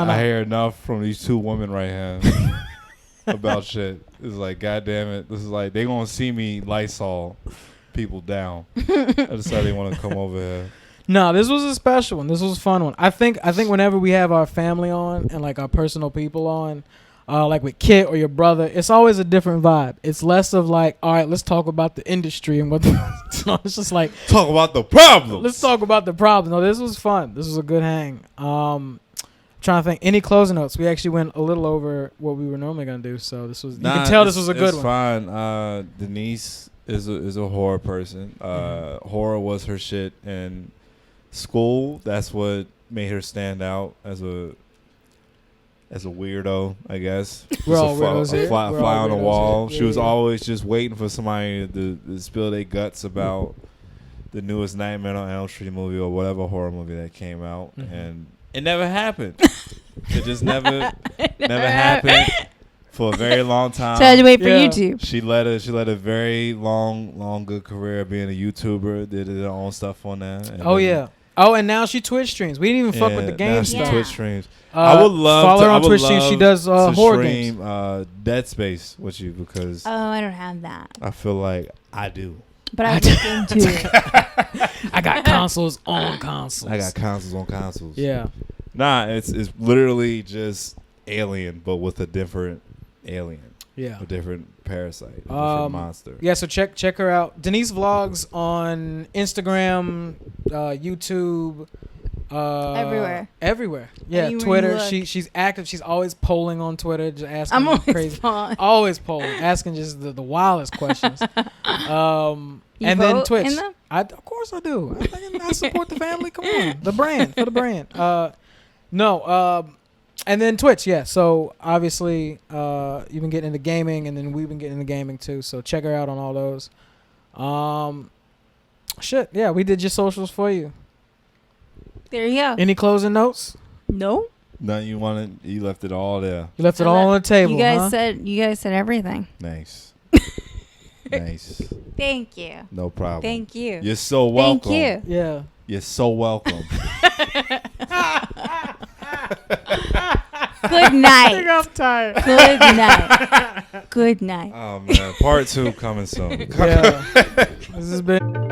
I hear enough from these two women right here about shit. It's like, God damn it. This is like, they gonna see me Lysol people down. I decided they want to come over here. No, this was a special one. This was a fun one. I think whenever we have our family on and like our personal people on, like with Kit or your brother, it's always a different vibe. It's less of like, all right, let's talk about the industry and what so it's just like, Talk about the problem. let's talk about the problem. No, this was fun. This was a good hang. Trying to think. Any closing notes? We actually went a little over what we were normally gonna do, so this was. You can tell this was a good one. It's fine. Denise is a horror person. Horror was her shit in school. That's what made her stand out as a weirdo, I guess. We're Just all weirdos here. a fly We're all on the weirdos wall. here. She was Yeah. always just waiting for somebody to spill their guts about the newest Nightmare on Elm Street movie or whatever horror movie that came out, and it never happened. It just never happened for a very long time. So I had to wait for Yeah. YouTube. She led a very long good career being a YouTuber. Did her own stuff on there. And Oh then- yeah. Oh, and now she Twitch streams. We didn't even fuck with the now game she stuff. Yeah. Twitch streams. I would love follow to, her I on would Twitch stream. She love does to horror stream games. Dead Space with you because Oh, I don't have that. I feel like I do. But I looked into it. I got consoles on consoles. I got consoles on consoles. Yeah. Nah, it's literally just Alien, but with a different alien, Yeah. a different parasite, a different monster. Yeah, so check her out. Denise vlogs on Instagram, YouTube, everywhere. Yeah, Anywhere you Twitter. look. She's active. She's always polling on Twitter, just asking I'm always crazy, fun. always polling, asking just the wildest questions. You And then vote Twitch. in them? Of course I do. I support the family. Come on, the brand for the brand. And then Twitch. Yeah. So obviously, you've been getting into gaming, and then we've been getting into gaming too. So check her out on all those. Shit. Yeah, we did your socials for you. There you go. Any closing notes? No. Nothing you wanted, you left it all there. You left it all on the table. You guys huh? said everything. Nice. Nice. Thank you. No problem. Thank you. You're so welcome. Thank you. Yeah. You're so welcome. Good night. I'm tired. Good night. Good night. Oh man, part 2 coming soon. Yeah. This has been.